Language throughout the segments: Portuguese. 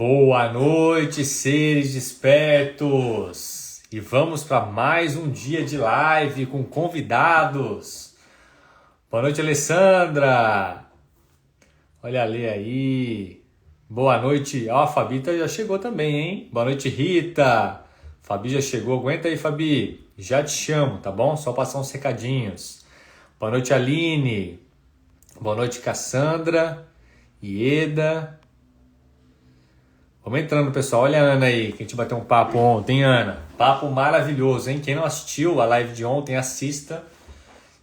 Boa noite, seres despertos! E vamos para mais um dia de live com convidados. Boa noite, Alessandra! Olha a Lê aí. Boa noite. Ó, a Fabi já chegou também, hein? Boa noite, Rita. Fabi já chegou. Aguenta aí, Fabi. Já te chamo, tá bom? Só passar uns recadinhos. Boa noite, Aline. Boa noite, Cassandra. Ieda. Vamos entrando, pessoal. Olha a Ana aí, que a gente bateu um papo ontem, Ana. Papo maravilhoso, hein? Quem não assistiu a live de ontem, assista.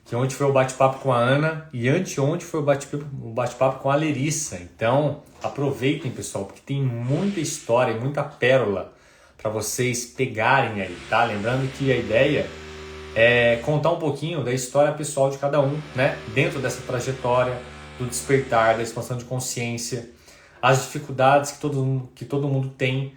Que ontem foi o bate-papo com a Ana e anteontem foi o bate-papo com a Lerissa. Então, aproveitem, pessoal, porque tem muita história e muita pérola para vocês pegarem aí, tá? Lembrando que a ideia é contar um pouquinho da história pessoal de cada um, né? Dentro dessa trajetória do despertar, da expansão de consciência, as dificuldades que todo mundo tem,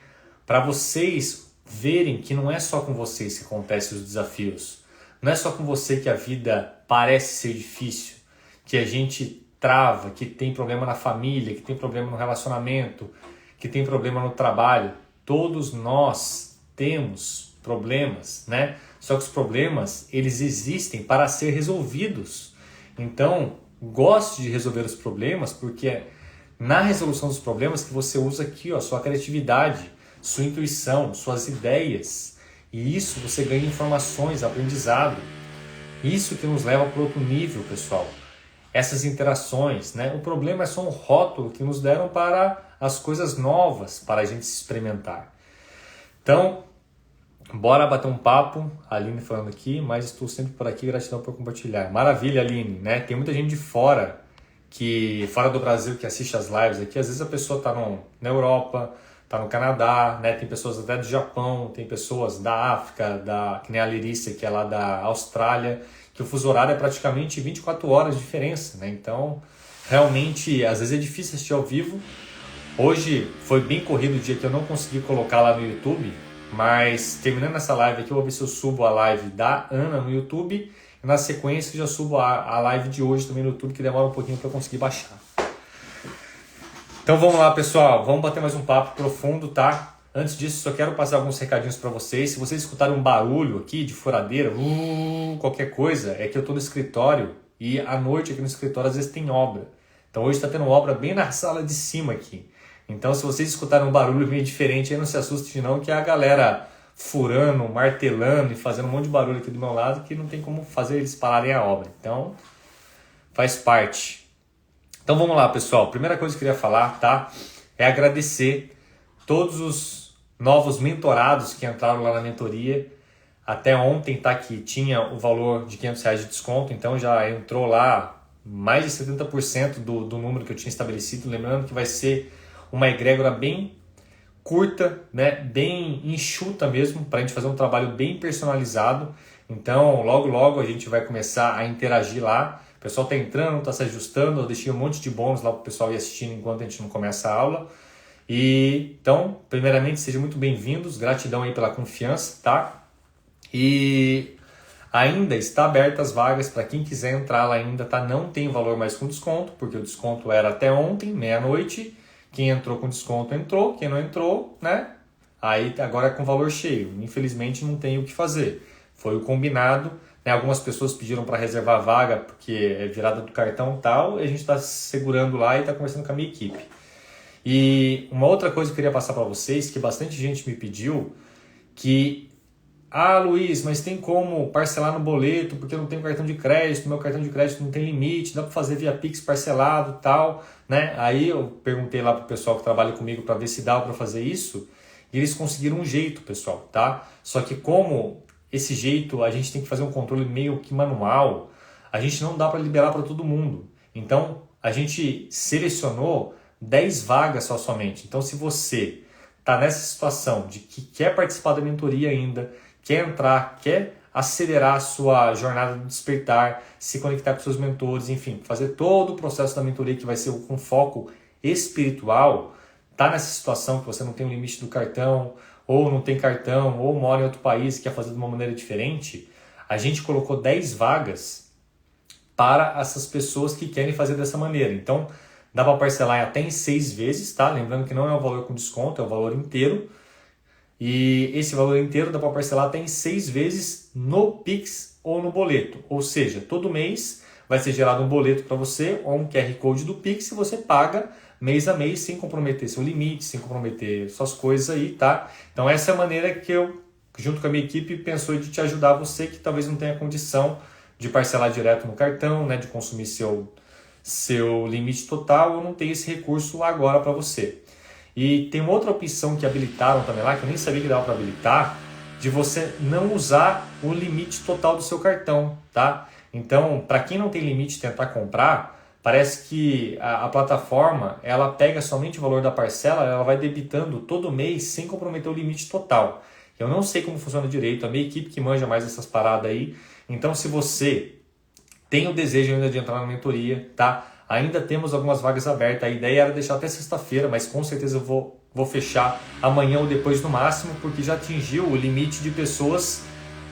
para vocês verem que não é só com vocês que acontecem os desafios. Não é só com você que a vida parece ser difícil, que a gente trava, que tem problema na família, que tem problema no relacionamento, que tem problema no trabalho. Todos nós temos problemas, né? Só que os problemas, eles existem para ser resolvidos. Então, goste de resolver os problemas, porque é na resolução dos problemas que você usa aqui, ó, sua criatividade, sua intuição, suas ideias. E isso você ganha informações, aprendizado. Isso que nos leva para outro nível, pessoal. Essas interações, né? O problema é só um rótulo que nos deram para as coisas novas, para a gente se experimentar. Então, bora bater um papo. A Aline falando aqui, mas estou sempre por aqui, gratidão por compartilhar. Maravilha, Aline, né? Tem muita gente de fora do Brasil que assiste as lives aqui. Às vezes a pessoa está na Europa, está no Canadá, né? Tem pessoas até do Japão, tem pessoas da África, que nem a Lerissa, que é lá da Austrália, que o fuso horário é praticamente 24 horas de diferença, né? Então, realmente, às vezes é difícil assistir ao vivo. Hoje foi bem corrido o dia que eu não consegui colocar lá no YouTube, mas terminando essa live aqui, eu vou ver se eu subo a live da Ana no YouTube. E na sequência já subo a live de hoje também no YouTube, que demora um pouquinho para eu conseguir baixar. Então vamos lá, pessoal. Vamos bater mais um papo profundo, tá? Antes disso, só quero passar alguns recadinhos para vocês. Se vocês escutarem um barulho aqui de furadeira, qualquer coisa, é que eu estou no escritório e à noite aqui no escritório às vezes tem obra. Então hoje está tendo obra bem na sala de cima aqui. Então se vocês escutarem um barulho meio diferente, aí não se assustem não, que é a galera furando, martelando e fazendo um monte de barulho aqui do meu lado que não tem como fazer eles pararem a obra. Então, faz parte. Então vamos lá, pessoal. Primeira coisa que eu queria falar, tá? É agradecer todos os novos mentorados que entraram lá na mentoria. Até ontem, tá? Que tinha o valor de R$500 de desconto, então já entrou lá mais de 70% do número que eu tinha estabelecido. Lembrando que vai ser uma egrégora bem curta, né, bem enxuta mesmo, para a gente fazer um trabalho bem personalizado. Então, logo a gente vai começar a interagir lá. O pessoal está entrando, está se ajustando. Eu deixei um monte de bônus lá para o pessoal ir assistindo enquanto a gente não começa a aula. E então, primeiramente, sejam muito bem-vindos. Gratidão aí pela confiança, tá? E ainda está aberta as vagas para quem quiser entrar lá ainda, tá? Não tem valor mais com desconto, porque o desconto era até ontem, meia-noite. Quem entrou com desconto entrou, quem não entrou, né? Aí agora é com valor cheio. Infelizmente não tem o que fazer. Foi o combinado, né? Algumas pessoas pediram para reservar a vaga porque é virada do cartão e tal, e a gente está segurando lá e está conversando com a minha equipe. E uma outra coisa que eu queria passar para vocês, que bastante gente me pediu, que Luiz, mas tem como parcelar no boleto, porque eu não tenho cartão de crédito, meu cartão de crédito não tem limite, dá para fazer via Pix parcelado e tal, né? Aí eu perguntei lá pro pessoal que trabalha comigo para ver se dá para fazer isso, e eles conseguiram um jeito, pessoal, tá? Só que como esse jeito a gente tem que fazer um controle meio que manual, a gente não dá para liberar para todo mundo. Então, a gente selecionou 10 vagas somente. Então, se você está nessa situação de que quer participar da mentoria ainda, quer entrar, quer acelerar a sua jornada de despertar, se conectar com seus mentores, enfim, fazer todo o processo da mentoria que vai ser com foco espiritual, tá nessa situação que você não tem o limite do cartão, ou não tem cartão, ou mora em outro país e quer fazer de uma maneira diferente, a gente colocou 10 vagas para essas pessoas que querem fazer dessa maneira. Então, Dá para parcelar até em 6 vezes, tá? Lembrando que não é o valor com desconto, é o valor inteiro. E esse valor inteiro dá para parcelar até em 6 vezes no Pix ou no boleto. Ou seja, todo mês vai ser gerado um boleto para você ou um QR Code do Pix e você paga mês a mês sem comprometer seu limite, sem comprometer suas coisas aí, tá? Então essa é a maneira que eu, junto com a minha equipe, pensou de te ajudar, você que talvez não tenha condição de parcelar direto no cartão, né, de consumir seu limite total, ou não tem esse recurso agora para você. E tem uma outra opção que habilitaram também lá, que eu nem sabia que dava para habilitar, de você não usar o limite total do seu cartão, tá? Então, para quem não tem limite de tentar comprar, parece que a plataforma, ela pega somente o valor da parcela, ela vai debitando todo mês sem comprometer o limite total. Eu não sei como funciona direito, a minha equipe que manja mais essas paradas aí. Então, se você tem o desejo ainda de entrar na mentoria, tá? Ainda temos algumas vagas abertas. A ideia era deixar até sexta-feira, mas com certeza eu vou fechar amanhã ou depois no máximo, porque já atingiu o limite de pessoas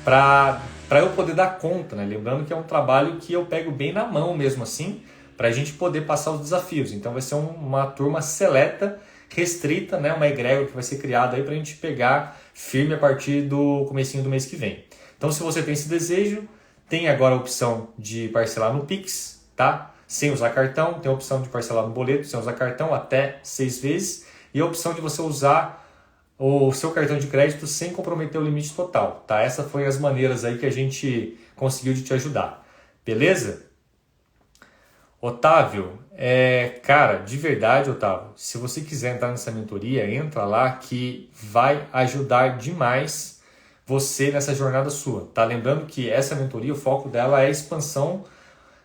para eu poder dar conta, né? Lembrando que é um trabalho que eu pego bem na mão mesmo assim, para a gente poder passar os desafios. Então vai ser uma turma seleta, restrita, né? Uma egrégora que vai ser criada aí para a gente pegar firme a partir do comecinho do mês que vem. Então, se você tem esse desejo, tem agora a opção de parcelar no Pix, tá? Sem usar cartão, tem a opção de parcelar no boleto sem usar cartão até 6 vezes e a opção de você usar o seu cartão de crédito sem comprometer o limite total, tá? Essas foram as maneiras aí que a gente conseguiu de te ajudar, beleza? Otávio, cara, de verdade, Otávio, se você quiser entrar nessa mentoria, entra lá que vai ajudar demais você nessa jornada sua, tá? Lembrando que essa mentoria, o foco dela é a expansão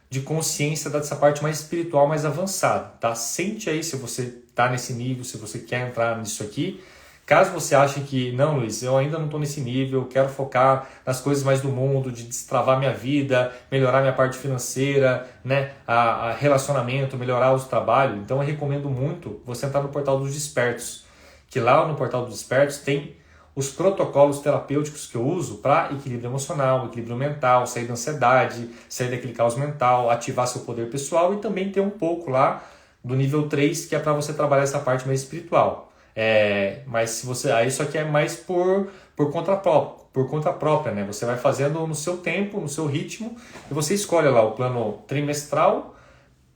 de consciência dessa parte mais espiritual, mais avançada, tá? Sente aí se você tá nesse nível, se você quer entrar nisso aqui. Caso você ache que, não, Luiz, eu ainda não estou nesse nível, quero focar nas coisas mais do mundo, de destravar minha vida, melhorar minha parte financeira, né, a relacionamento, melhorar o trabalho, então eu recomendo muito você entrar no Portal dos Despertos, que lá no Portal dos Despertos tem os protocolos terapêuticos que eu uso para equilíbrio emocional, equilíbrio mental, sair da ansiedade, sair daquele caos mental, ativar seu poder pessoal e também ter um pouco lá do nível 3, que é para você trabalhar essa parte mais espiritual. Mas se você, aí isso aqui é mais por conta própria, né? Você vai fazendo no seu tempo, no seu ritmo, e você escolhe lá o plano trimestral,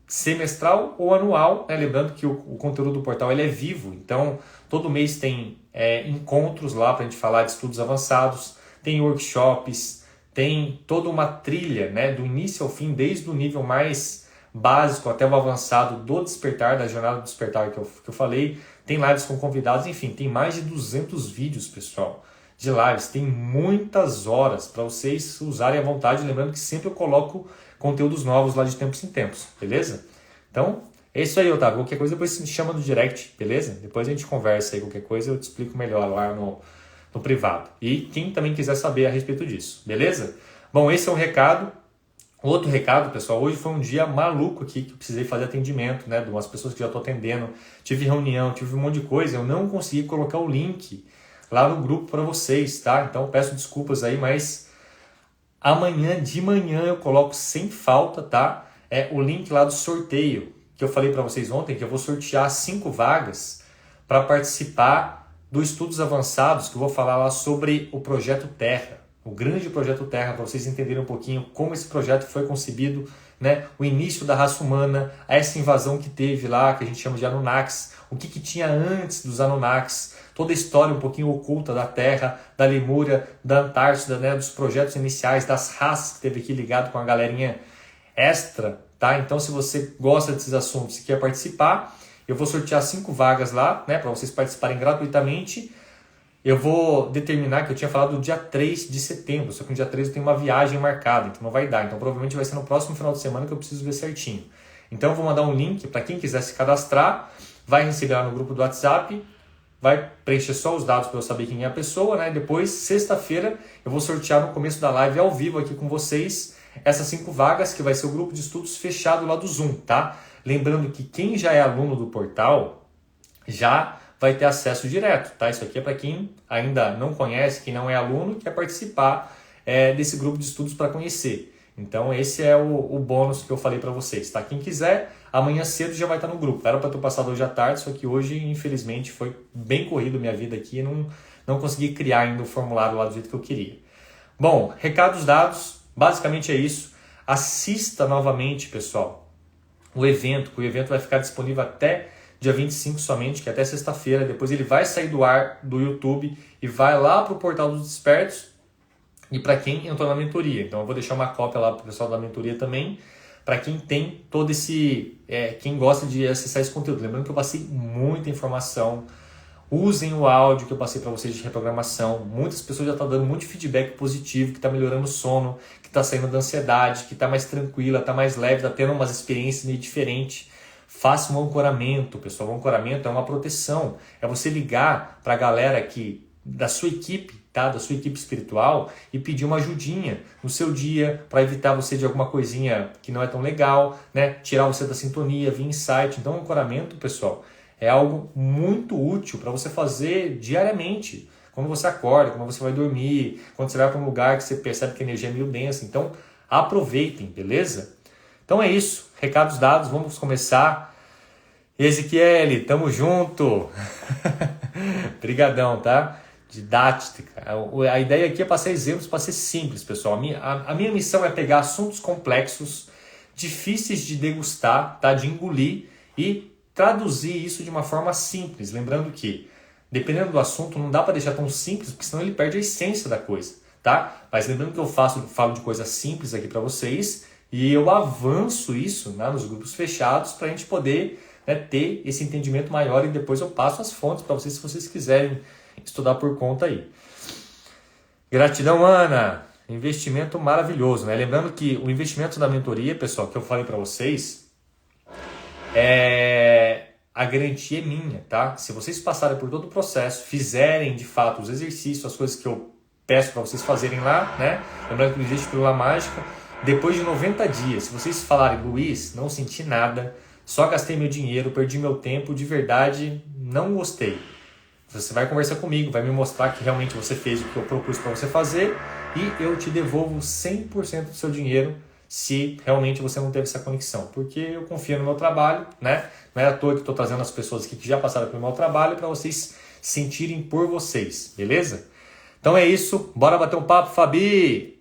semestral ou anual, né? Lembrando que o conteúdo do portal ele é vivo, então todo mês tem encontros lá para a gente falar de estudos avançados, tem workshops, tem toda uma trilha, né? Do início ao fim, desde o nível mais básico até o avançado do despertar, da jornada do despertar que eu falei. Tem lives com convidados, enfim, tem mais de 200 vídeos, pessoal, de lives. Tem muitas horas para vocês usarem à vontade. Lembrando que sempre eu coloco conteúdos novos lá de tempos em tempos, beleza? Então, é isso aí, Otávio. Qualquer coisa depois você me chama no direct, beleza? Depois a gente conversa aí, qualquer coisa eu te explico melhor lá no privado. E quem também quiser saber a respeito disso, beleza? Bom, esse é um recado. Outro recado, pessoal, hoje foi um dia maluco aqui que eu precisei fazer atendimento, né, de umas pessoas que já estou atendendo, tive reunião, tive um monte de coisa, eu não consegui colocar o link lá no grupo para vocês, tá? Então peço desculpas aí, mas amanhã de manhã eu coloco sem falta, tá? O link lá do sorteio que eu falei para vocês ontem, que eu vou sortear 5 vagas para participar dos estudos avançados, que eu vou falar lá sobre o Projeto Terra. O grande Projeto Terra, para vocês entenderem um pouquinho como esse projeto foi concebido, né? O início da raça humana, essa invasão que teve lá, que a gente chama de Anunnakis, o que tinha antes dos Anunnakis, toda a história um pouquinho oculta da Terra, da Lemúria, da Antártida, né? Dos projetos iniciais, das raças que teve aqui ligado com a galerinha extra, tá? Então, se você gosta desses assuntos e quer participar, eu vou sortear 5 vagas lá, né? Para vocês participarem gratuitamente. Eu vou determinar que eu tinha falado do dia 3 de setembro, só que no dia 3 eu tenho uma viagem marcada, então não vai dar. Então provavelmente vai ser no próximo final de semana que eu preciso ver certinho. Então eu vou mandar um link para quem quiser se cadastrar, vai receber lá no grupo do WhatsApp, vai preencher só os dados para eu saber quem é a pessoa, né? Depois, sexta-feira, eu vou sortear no começo da live ao vivo aqui com vocês essas 5 vagas, que vai ser o grupo de estudos fechado lá do Zoom, tá? Lembrando que quem já é aluno do portal já vai ter acesso direto, tá? Isso aqui é para quem ainda não conhece, quem não é aluno e quer participar desse grupo de estudos para conhecer. Então esse é o bônus que eu falei para vocês, tá? Quem quiser, amanhã cedo já vai estar no grupo. Era para ter passado hoje à tarde, só que hoje, infelizmente, foi bem corrido minha vida aqui e não consegui criar ainda o formulário lá do jeito que eu queria. Bom, recados dados, basicamente é isso. Assista novamente, pessoal, o evento, que o evento vai ficar disponível até dia 25 somente, que é até sexta-feira. Depois ele vai sair do ar do YouTube e vai lá para o Portal dos Despertos e para quem entrou na mentoria. Então eu vou deixar uma cópia lá para o pessoal da mentoria também, para quem tem todo esse... quem gosta de acessar esse conteúdo. Lembrando que eu passei muita informação. Usem o áudio que eu passei para vocês de reprogramação. Muitas pessoas já estão dando muito feedback positivo, que está melhorando o sono, que está saindo da ansiedade, que está mais tranquila, está mais leve, está tendo umas experiências meio diferentes. Faça um ancoramento, pessoal. O ancoramento é uma proteção. É você ligar para a galera da sua equipe, tá? Da sua equipe espiritual e pedir uma ajudinha no seu dia para evitar você de alguma coisinha que não é tão legal, né? Tirar você da sintonia, vir insight. Então, o ancoramento, pessoal, é algo muito útil para você fazer diariamente. Quando você acorda, quando você vai dormir, quando você vai para um lugar que você percebe que a energia é meio densa. Então, aproveitem, beleza? Então é isso. Recados dados, vamos começar. Ezequiel, tamo junto. Brigadão, tá? Didática. A ideia aqui é passar exemplos para ser simples, pessoal. A minha missão é pegar assuntos complexos, difíceis de degustar, tá? De engolir e traduzir isso de uma forma simples. Lembrando que, dependendo do assunto, não dá para deixar tão simples, porque senão ele perde a essência da coisa, tá? Mas lembrando que eu falo de coisas simples aqui para vocês e eu avanço isso, né, nos grupos fechados para a gente poder, né, ter esse entendimento maior e depois eu passo as fontes para vocês se vocês quiserem estudar por conta aí. Gratidão, Ana. Investimento maravilhoso, né? Lembrando que o investimento da mentoria, pessoal, que eu falei para vocês, a garantia é minha, tá? Se vocês passarem por todo o processo, fizerem de fato os exercícios, as coisas que eu peço para vocês fazerem lá, né? Lembrando que não existe pílula mágica. Depois de 90 dias, se vocês falarem, Luiz, não senti nada, só gastei meu dinheiro, perdi meu tempo, de verdade, não gostei. Você vai conversar comigo, vai me mostrar que realmente você fez o que eu propus para você fazer e eu te devolvo 100% do seu dinheiro se realmente você não teve essa conexão. Porque eu confio no meu trabalho, né? Não é à toa que estou trazendo as pessoas aqui que já passaram pelo meu trabalho para vocês sentirem por vocês, beleza? Então é isso, bora bater um papo, Fabi!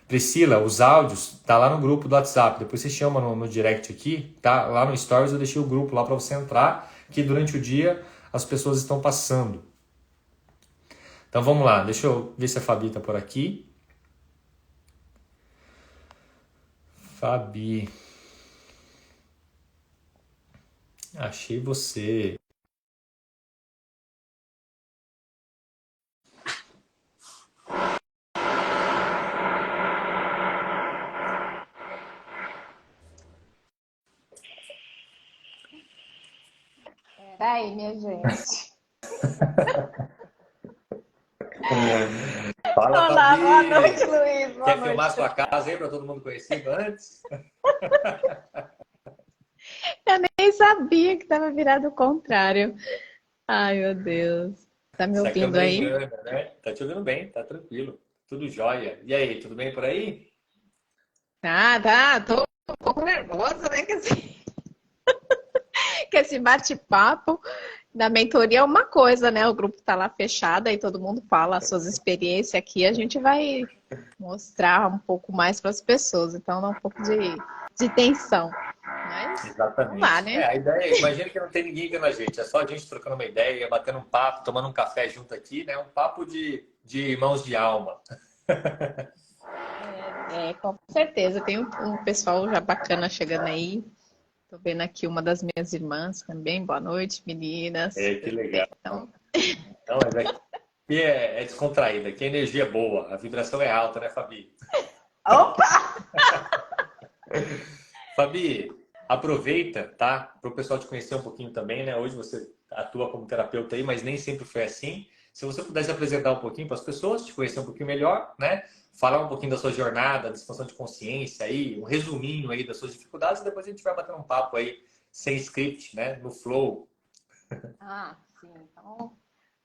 Priscila, os áudios tá lá no grupo do WhatsApp. Depois você chama no direct aqui, tá? Lá no Stories eu deixei o grupo lá para você entrar, que durante o dia as pessoas estão passando. Então vamos lá, deixa eu ver se a Fabi tá por aqui. Fabi. Achei você. Peraí, minha gente. Fala, Olá, boa Fabi! noite, Luiz. Boa Quer noite. filmar sua casa aí para todo mundo conhecer antes? Eu nem sabia que estava virado o contrário. Ai, meu Deus. Tá me Essa ouvindo câmera aí? engana, né? Tá te ouvindo bem, tá tranquilo. Tudo jóia. E aí, tudo bem por aí? Tá. Tô um pouco nervosa, né? Que esse bate-papo da mentoria é uma coisa, né? O grupo tá lá fechado e todo mundo fala as suas experiências aqui. A gente vai mostrar um pouco mais para as pessoas. Então, dá um pouco de tensão. Mas, vamos lá, Exatamente. né? A ideia, imagina que não tem ninguém vendo a gente, é só a gente trocando uma ideia, batendo um papo, tomando um café junto aqui, né? Um papo de irmãos de alma. Com certeza. Tem um pessoal já bacana chegando aí. Tô vendo aqui uma das minhas irmãs também. Boa noite, meninas. Que Tudo legal. bem? Então, Não, mas aqui é descontraída, aqui a energia é boa, a vibração é alta, né, Fabi? opa! Fabi, aproveita, tá? Para o pessoal te conhecer um pouquinho também, né? Hoje você atua como terapeuta aí, mas nem sempre foi assim. Se você pudesse apresentar um pouquinho para as pessoas, te conhecer um pouquinho melhor, né? Falar um pouquinho da sua jornada, da expansão de consciência aí, um resuminho aí das suas dificuldades, e depois a gente vai bater um papo aí, sem script, né? No flow. Sim. Então,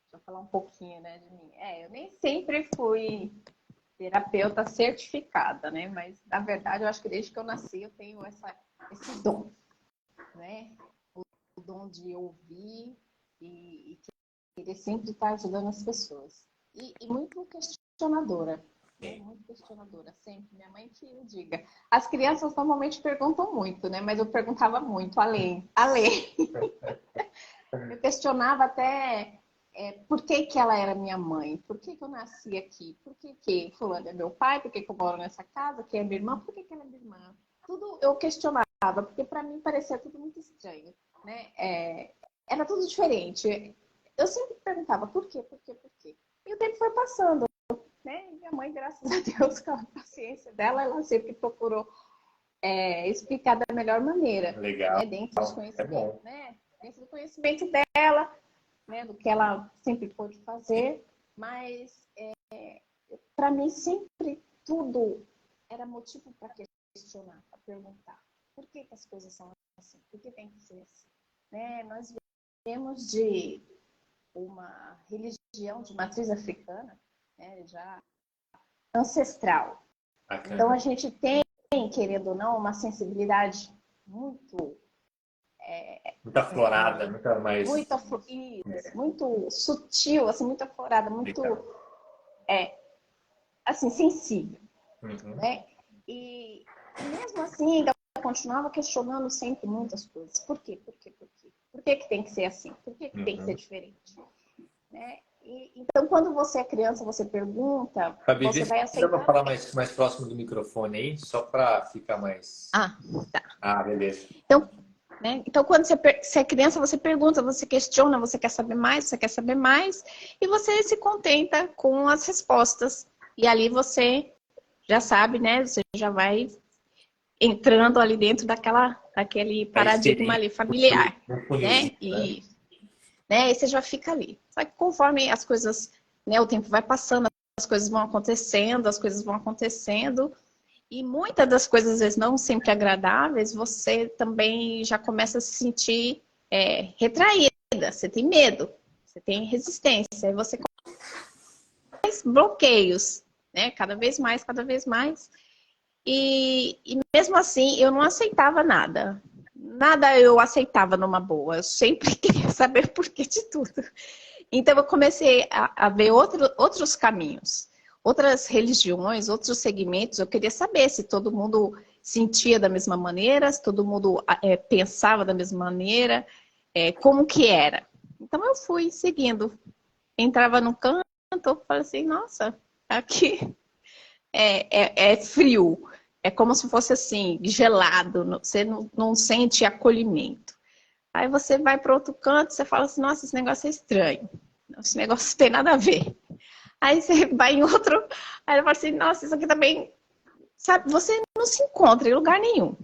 deixa eu falar um pouquinho, né, de mim. Eu nem sempre fui terapeuta certificada, né? Mas, na verdade, eu acho que desde que eu nasci eu tenho esse dom, né? O dom de ouvir e querer sempre estar ajudando as pessoas. E muito questionadora, né? Muito questionadora, sempre. Minha mãe que o diga. As crianças normalmente perguntam muito, né? Mas eu perguntava muito, além. Eu questionava até por que ela era minha mãe, por que eu nasci aqui, por que fulano é meu pai, por que eu moro nessa casa, quem é minha irmã, por que ela é minha irmã. Tudo eu questionava, porque para mim parecia tudo muito estranho, né? Era tudo diferente. Eu sempre perguntava por quê. E o tempo foi passando, né? E minha mãe, graças a Deus, com a paciência dela, ela sempre procurou explicar da melhor maneira. Legal. Né? Dentro dos conhecimentos, É bom. né? Dentro do conhecimento dela, né? Do que ela sempre pôde fazer. Mas, para mim, sempre tudo era motivo para questionar, para perguntar. Por que as coisas são assim? Por que tem que ser assim? Né? Nós viemos de uma religião de matriz africana, né? Já ancestral. Bacana. Então, a gente tem, querendo ou não, uma sensibilidade muito muito aflorada, muito sutil, assim, muito aflorada, muito assim, sensível. Uhum. Né? E mesmo assim, ainda continuava questionando sempre muitas coisas. Por quê? Por que tem que ser assim? Por que tem que ser diferente? Né? Então, quando você é criança, você pergunta, Fabi, você vai dá para aceitar. falar mais próximo do microfone aí, só para ficar mais... Tá. Beleza. Então, né? Então, quando você é criança, você pergunta, você questiona, você quer saber mais, e você se contenta com as respostas. E ali você já sabe, né? Você já vai entrando ali dentro daquele paradigma ali familiar, né? E você já fica ali. Só que conforme as coisas, né, o tempo vai passando, as coisas vão acontecendo, e muitas das coisas, às vezes, não sempre agradáveis, você também já começa a se sentir retraída, você tem medo, você tem resistência, aí você começa bloqueios, né? Cada vez mais. E mesmo assim, eu não aceitava nada. Nada eu aceitava numa boa. Eu sempre queria saber por que de tudo. Então, eu comecei a ver outros caminhos, outras religiões, outros segmentos. Eu queria saber se todo mundo sentia da mesma maneira, se todo mundo pensava da mesma maneira, como que era. Então, eu fui seguindo. Entrava no canto, falei assim, nossa, aqui é frio. É como se fosse assim, gelado. Você não sente acolhimento. Aí você vai para outro canto, você fala assim, nossa, esse negócio é estranho. Esse negócio não tem nada a ver. Aí você vai em outro, aí eu falo assim, nossa, isso aqui também... Sabe, você não se encontra em lugar nenhum,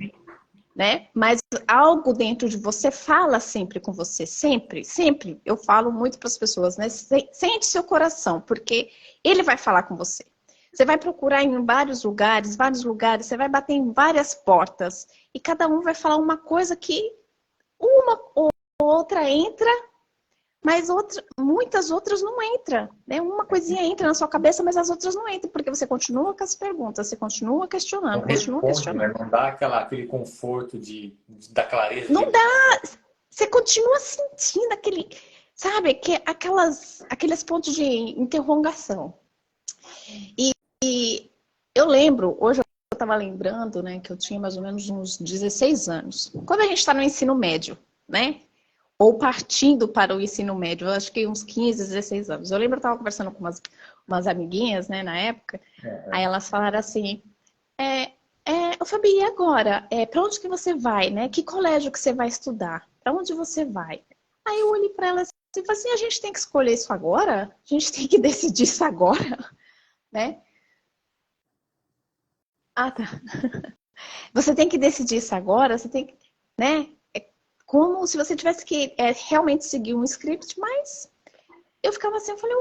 né? Mas algo dentro de você fala sempre com você, sempre. Eu falo muito para as pessoas, né? Sente seu coração, porque ele vai falar com você. Você vai procurar em vários lugares, você vai bater em várias portas, e cada um vai falar uma coisa que uma ou outra entra, mas muitas outras não entram. Né? Uma coisinha entra na sua cabeça, mas as outras não entram, porque você continua com as perguntas, você continua questionando, Né? Não dá aquele conforto da clareza. Não dá. Você continua sentindo sabe, aqueles pontos de interrogação. E eu lembro, hoje eu estava lembrando, né, que eu tinha mais ou menos uns 16 anos. Quando a gente está no ensino médio, né? Ou partindo para o ensino médio, eu acho que uns 15, 16 anos. Eu lembro que eu estava conversando com umas amiguinhas, né, na época, aí elas falaram assim, ô Fabi, e agora? Para onde que você vai, né? Que colégio que você vai estudar? Para onde você vai? Aí eu olhei para elas e falei assim, a gente tem que escolher isso agora? A gente tem que decidir isso agora? Né? Ah, tá. Você tem que decidir isso agora, você tem que, né? É como se você tivesse que realmente seguir um script, mas eu ficava assim, eu falei,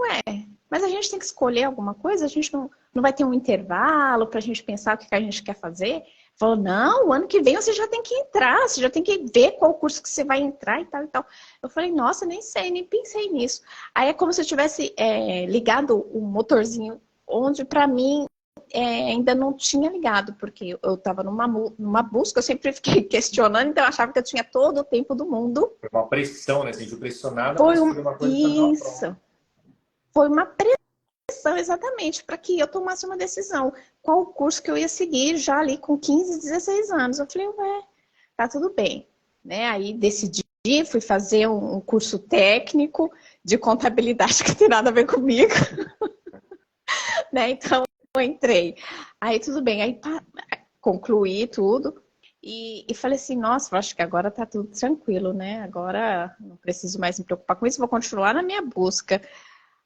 mas a gente tem que escolher alguma coisa? A gente não vai ter um intervalo para a gente pensar o que a gente quer fazer? Falou, não, o ano que vem você já tem que entrar, você já tem que ver qual curso que você vai entrar e tal e tal. Eu falei, nossa, nem sei, nem pensei nisso. Aí é como se eu tivesse ligado um motorzinho, onde para mim ainda não tinha ligado, porque eu estava numa busca, eu sempre fiquei questionando, então eu achava que eu tinha todo o tempo do mundo. Foi uma pressão, né? Você sentiu pressionada para Foi escolher uma coisa e fazer uma prova. isso, foi uma pressão exatamente para que eu tomasse uma decisão. Qual o curso que eu ia seguir já ali com 15, 16 anos? Eu falei, ué, tá tudo bem. Né? Aí decidi, fui fazer um curso técnico de contabilidade que tem nada a ver comigo. Né? Então, eu entrei. Aí tudo bem, aí concluí tudo e falei assim, nossa, eu acho que agora tá tudo tranquilo, né? Agora não preciso mais me preocupar com isso, vou continuar na minha busca.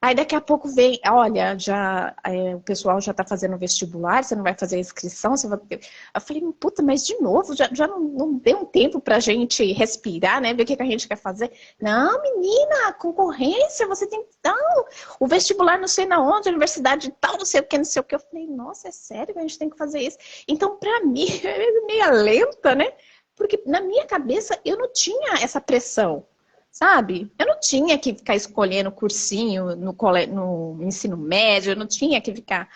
Aí daqui a pouco vem, olha, já o pessoal já tá fazendo vestibular, você não vai fazer a inscrição, você vai... Eu falei, puta, mas de novo, já não deu um tempo pra gente respirar, né? Ver o que a gente quer fazer. Não, menina, concorrência, você tem que dar o vestibular não sei na onde, universidade tal, não sei o que, não sei o que. Eu falei, nossa, é sério que a gente tem que fazer isso? Então, pra mim, é meio lenta, né? Porque na minha cabeça eu não tinha essa pressão. Sabe? Eu não tinha que ficar escolhendo cursinho no ensino médio, eu não tinha que ficar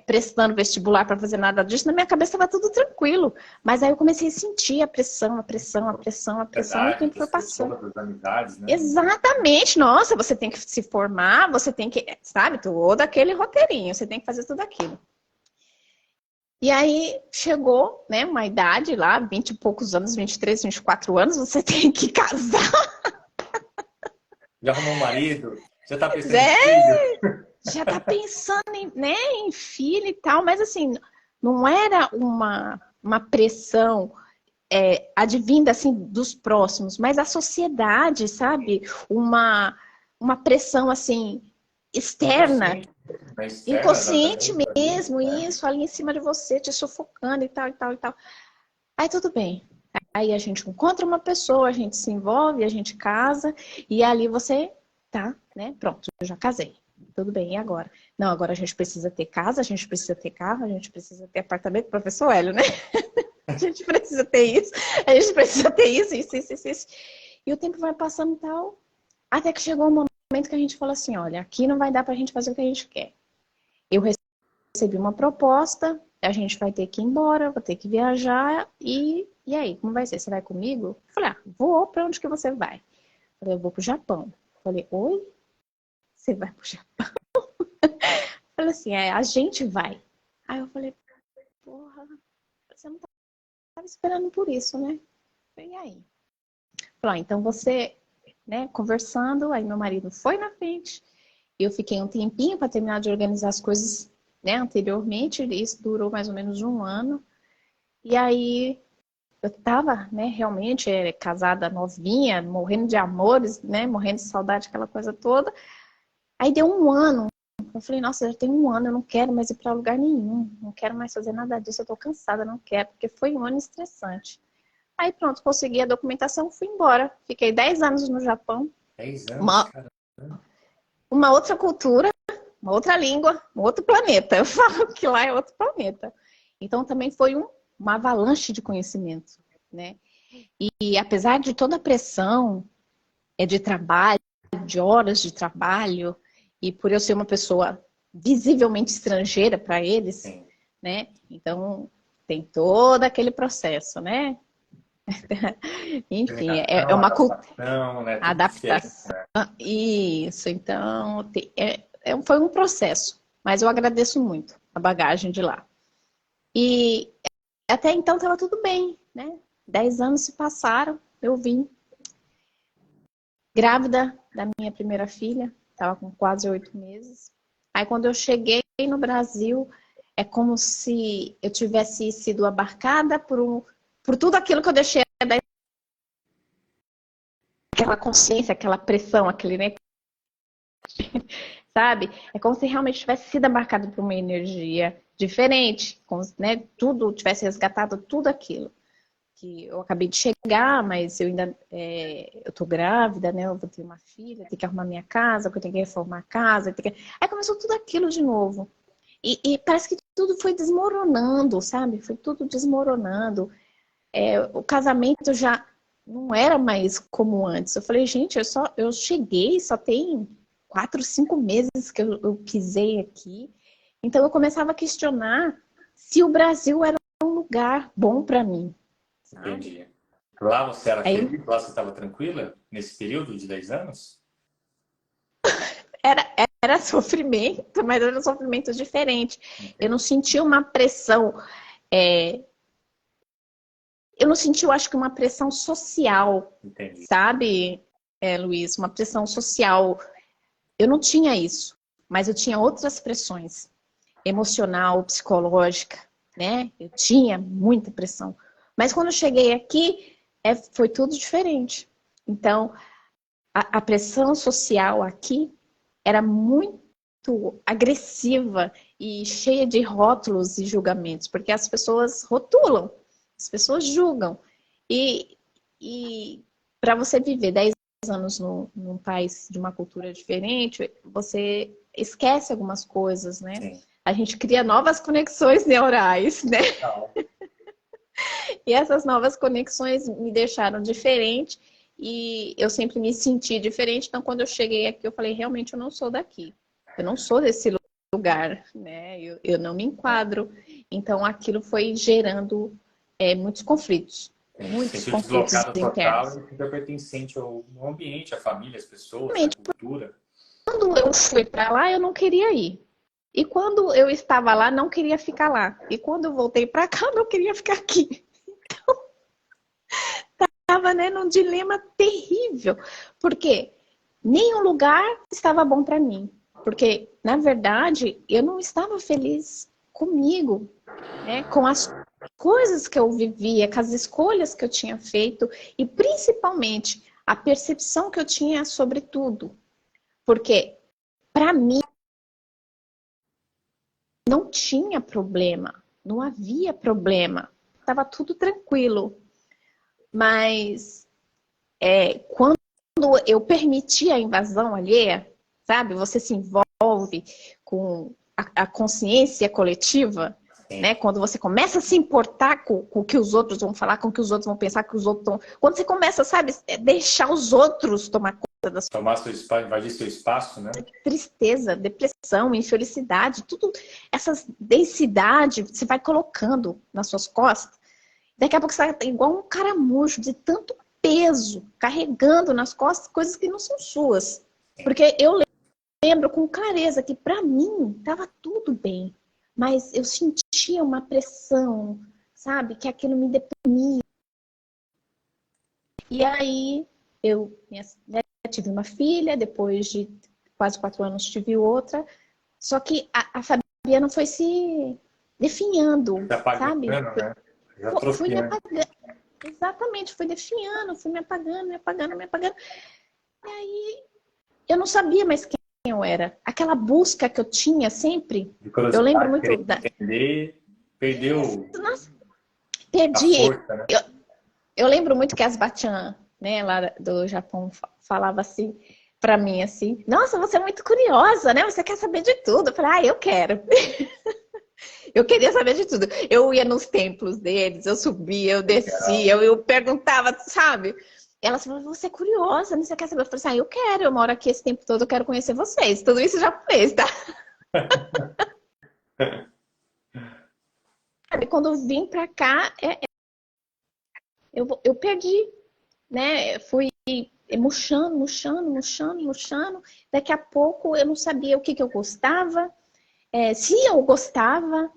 prestando vestibular para fazer nada disso. Na minha cabeça estava tudo tranquilo. Mas aí eu comecei a sentir a pressão, e o tempo foi passando. Das amizades, né? Exatamente. Nossa, você tem que se formar, você tem que, sabe, todo aquele roteirinho, você tem que fazer tudo aquilo. E aí chegou, né, uma idade lá, 20 e poucos anos, 23, 24 anos, você tem que casar. Já arrumou um marido? Já tá pensando em filho? Já tá pensando em filho e tal, mas assim, não era uma pressão advinda assim dos próximos, mas a sociedade, sabe? Uma pressão assim externa. Inconsciente mesmo, isso, ali em cima de você, te sufocando e tal, e tal, e tal. Aí tudo bem. Aí a gente encontra uma pessoa, a gente se envolve, a gente casa, e ali você tá, né? Pronto, eu já casei. Tudo bem, e agora? Não, agora a gente precisa ter casa, a gente precisa ter carro, a gente precisa ter apartamento, professor Hélio, né? A gente precisa ter isso, a gente precisa ter isso. E o tempo vai passando e tal, até que chegou um momento que a gente falou assim, olha, aqui não vai dar pra gente fazer o que a gente quer. Eu recebi uma proposta, a gente vai ter que ir embora, vou ter que viajar, e aí, como vai ser? Você vai comigo? Eu falei, vou, pra onde que você vai? Eu falei, eu vou pro Japão. Eu falei, oi? Você vai pro Japão? Eu falei assim, a gente vai. Aí eu falei, porra, você não estava esperando por isso, né? Eu falei, e aí? Falei, então você, né, conversando, aí meu marido foi na frente, eu fiquei um tempinho para terminar de organizar as coisas, né, anteriormente, isso durou mais ou menos um ano, e aí eu tava, né, realmente casada novinha, morrendo de amores, né, morrendo de saudade, aquela coisa toda, aí deu um ano, eu falei, nossa, já tem um ano, eu não quero mais ir para lugar nenhum, não quero mais fazer nada disso, eu tô cansada, não quero, porque foi um ano estressante. Aí pronto, consegui a documentação, fui embora, fiquei 10 anos no Japão. 10 anos, cara. Uma outra cultura, uma outra língua, um outro planeta. Eu falo que lá é outro planeta. Então também foi uma avalanche de conhecimento, né? E apesar de toda a pressão de trabalho, de horas de trabalho, e por eu ser uma pessoa visivelmente estrangeira para eles, Sim. né? Então tem todo aquele processo, né? Enfim, é uma adaptação, né? adaptação. Isso, então foi um processo, mas eu agradeço muito a bagagem de lá. E até então estava tudo bem, né? 10 anos se passaram, eu vim grávida da minha primeira filha, estava com quase 8 meses. Aí quando eu cheguei no Brasil, é como se eu tivesse sido abarcada por tudo aquilo que eu deixei aquela consciência, aquela pressão, aquele, né? Sabe? É como se realmente tivesse sido abarcado por uma energia diferente, como, né? Tudo tivesse resgatado tudo aquilo que eu acabei de chegar, mas eu ainda eu tô grávida, né? Eu vou ter uma filha, tenho que arrumar minha casa, eu tenho que reformar a casa, aí começou tudo aquilo de novo. E parece que tudo foi desmoronando, sabe? Foi tudo desmoronando. O casamento já não era mais como antes. Eu falei, gente, eu cheguei, só tem 4, 5 meses que eu pisei aqui. Então eu começava a questionar se o Brasil era um lugar bom para mim. Sabe? Entendi. Lá você era Aí feliz? Lá você estava tranquila? Nesse período de 10 anos? era, era sofrimento, mas era um sofrimento diferente. Eu não sentia uma pressão, é, eu não senti, eu acho que uma pressão social, Entendi. sabe, Luiz? Uma pressão social. Eu não tinha isso, mas eu tinha outras pressões, emocional, psicológica, né? Eu tinha muita pressão. Mas quando eu cheguei aqui, foi tudo diferente. Então, a pressão social aqui era muito agressiva e cheia de rótulos e julgamentos, porque as pessoas rotulam, as pessoas julgam. E, e para você viver 10 anos num país de uma cultura diferente, você esquece algumas coisas, né? Sim. A gente cria novas conexões neurais, né? Não. E essas novas conexões me deixaram diferente e eu sempre me senti diferente. Então, quando eu cheguei aqui, eu falei, realmente eu não sou daqui. Eu não sou desse lugar, né? Eu não me enquadro. Então, aquilo foi gerando muitos conflitos. Se Muitos sentiu conflitos deslocado total internos. e fica pertencente ao ambiente, à família, às pessoas, à Realmente, cultura. quando eu fui para lá, eu não queria ir. E quando eu estava lá, não queria ficar lá. E quando eu voltei para cá, não queria ficar aqui. Estava, né, num dilema terrível, porque nenhum lugar estava bom para mim, porque na verdade eu não estava feliz comigo, né, com as coisas que eu vivia, com as escolhas que eu tinha feito e principalmente a percepção que eu tinha sobre tudo, porque para mim não tinha problema, não havia problema, estava tudo tranquilo, mas quando eu permiti a invasão alheia, sabe? Você se envolve com a consciência coletiva, Sim. né? Quando você começa a se importar com o que os outros vão falar, com o que os outros vão pensar, com os outros vão... Quando você começa, sabe, deixar os outros tomar conta da sua Tomar seu espaço, invadir seu espaço, né? tristeza, depressão, infelicidade, tudo essas densidade, você vai colocando nas suas costas. Daqui a pouco você está igual um caramujo de tanto peso, carregando nas costas coisas que não são suas. Porque eu lembro com clareza que para mim estava tudo bem, mas eu sentia uma pressão, sabe? Que aquilo me deprimia. E aí eu tive uma filha, depois de quase 4 anos tive outra, só que a Fabiana foi se definhando, Se apagando, sabe? né? Já Fui me atrofiando. apagando. Exatamente, fui definhando, fui me apagando, me apagando, me apagando. E aí eu não sabia mais quem eu era. Aquela busca que eu tinha sempre, De eu lembro curiosidade, muito querer da. entender, perdeu Nossa, a perdi. força, né? Eu lembro muito que as Batian, né, lá do Japão, falava assim pra mim assim: Nossa, você é muito curiosa, né? Você quer saber de tudo. Eu falei: Ah, eu quero. Eu queria saber de tudo. Eu ia nos templos deles, eu subia, eu descia, eu perguntava, sabe? Elas falavam, você é curiosa, né? Você quer saber? Eu falei assim, eu quero, eu moro aqui esse tempo todo, eu quero conhecer vocês. Tudo isso em japonês, tá? E quando eu vim pra cá, eu perdi, né? Fui murchando, murchando, murchando, murchando. Daqui a pouco eu não sabia o que eu gostava, se eu gostava.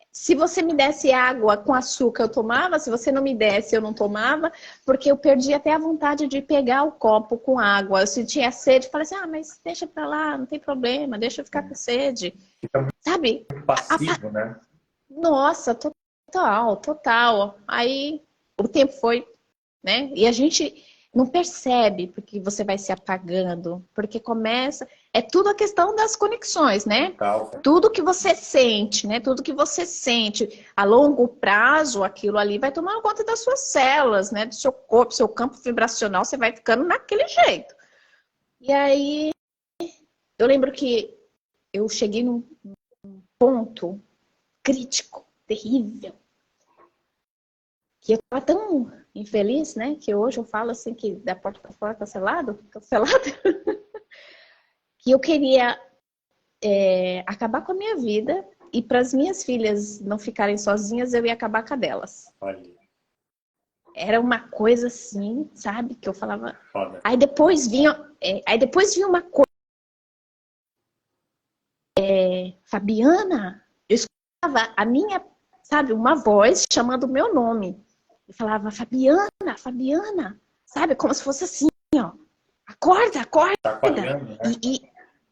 Se você me desse água com açúcar, eu tomava. Se você não me desse, eu não tomava. Porque eu perdi até a vontade de pegar o copo com água. Eu sentia sede. Falei assim, mas deixa pra lá, não tem problema. Deixa eu ficar com sede. Fica Sabe? muito passivo, né? Nossa, total, total. Aí o tempo foi, né? E a gente não percebe porque você vai se apagando. Porque começa... É tudo a questão das conexões, né? Tal. Tudo que você sente, né? Tudo que você sente a longo prazo, aquilo ali vai tomando conta das suas células, né? Do seu corpo, seu campo vibracional, você vai ficando naquele jeito. E aí, eu lembro que eu cheguei num ponto crítico, terrível, que eu estava tão infeliz, né? Que hoje eu falo assim que da porta para fora cancelado, cancelado, que eu queria acabar com a minha vida e para as minhas filhas não ficarem sozinhas, eu ia acabar com a delas. Olha, Era uma coisa assim, sabe? Que eu falava. foda. Aí depois vinha uma coisa. Fabiana, eu escutava a minha, sabe, uma voz chamando o meu nome. E falava, Fabiana, Fabiana, sabe? Como se fosse assim, ó. Acorda, acorda. Chacoalhando, né?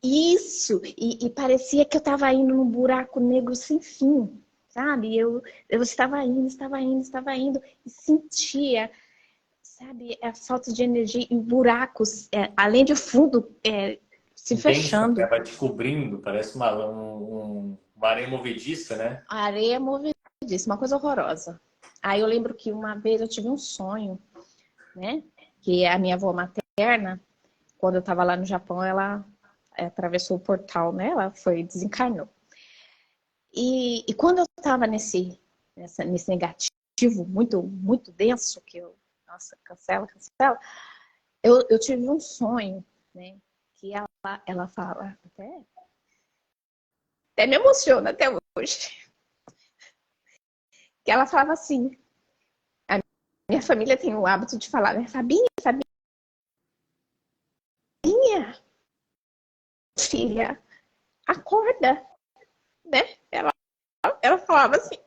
Isso. E parecia que eu estava indo num buraco negro sem fim, sabe? Eu estava indo, estava indo, estava indo. E sentia, sabe, a falta de energia e buracos, além de fundo, se Intensa, né? fechando. Vai descobrindo, parece uma areia movediça, né? A areia movediça, uma coisa horrorosa. Aí eu lembro que uma vez eu tive um sonho, né? Que a minha avó materna, quando eu estava lá no Japão, ela atravessou o portal, né? Ela desencarnou. E quando eu estava nesse negativo muito, muito denso, que eu, nossa, cancela, eu tive um sonho, né? Que ela fala, até me emociona até hoje, que ela falava assim, a minha família tem o hábito de falar, né? Fabinha, filha, acorda, né? Ela falava assim,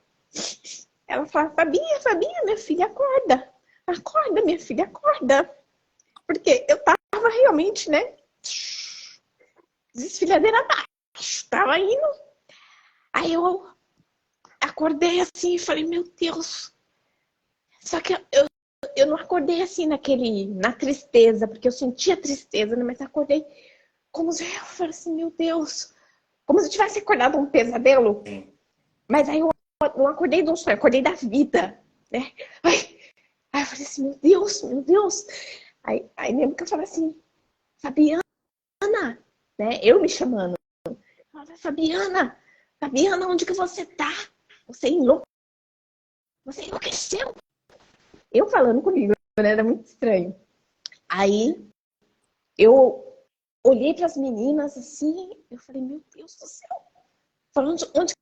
ela falava, Fabinha, minha filha, acorda. Acorda, minha filha, acorda. Porque eu tava realmente, né? Desfiladeira abaixo. Tava indo. Aí eu acordei assim e falei, meu Deus. Só que eu não acordei assim na tristeza, porque eu sentia tristeza, né? Mas acordei como se eu falei assim, meu Deus. Como se eu tivesse acordado um pesadelo. Sim. Mas aí eu não acordei de um sonho, acordei da vida, né? Aí eu falei assim, meu Deus, meu Deus. Aí lembro que eu falei assim, Fabiana, né? Eu me chamando. Fabiana, Fabiana, onde que você tá? Você Você enlouqueceu? Eu falando comigo, né? Era muito estranho. Aí eu olhei para as meninas assim, eu falei, meu Deus do céu. Falando, onde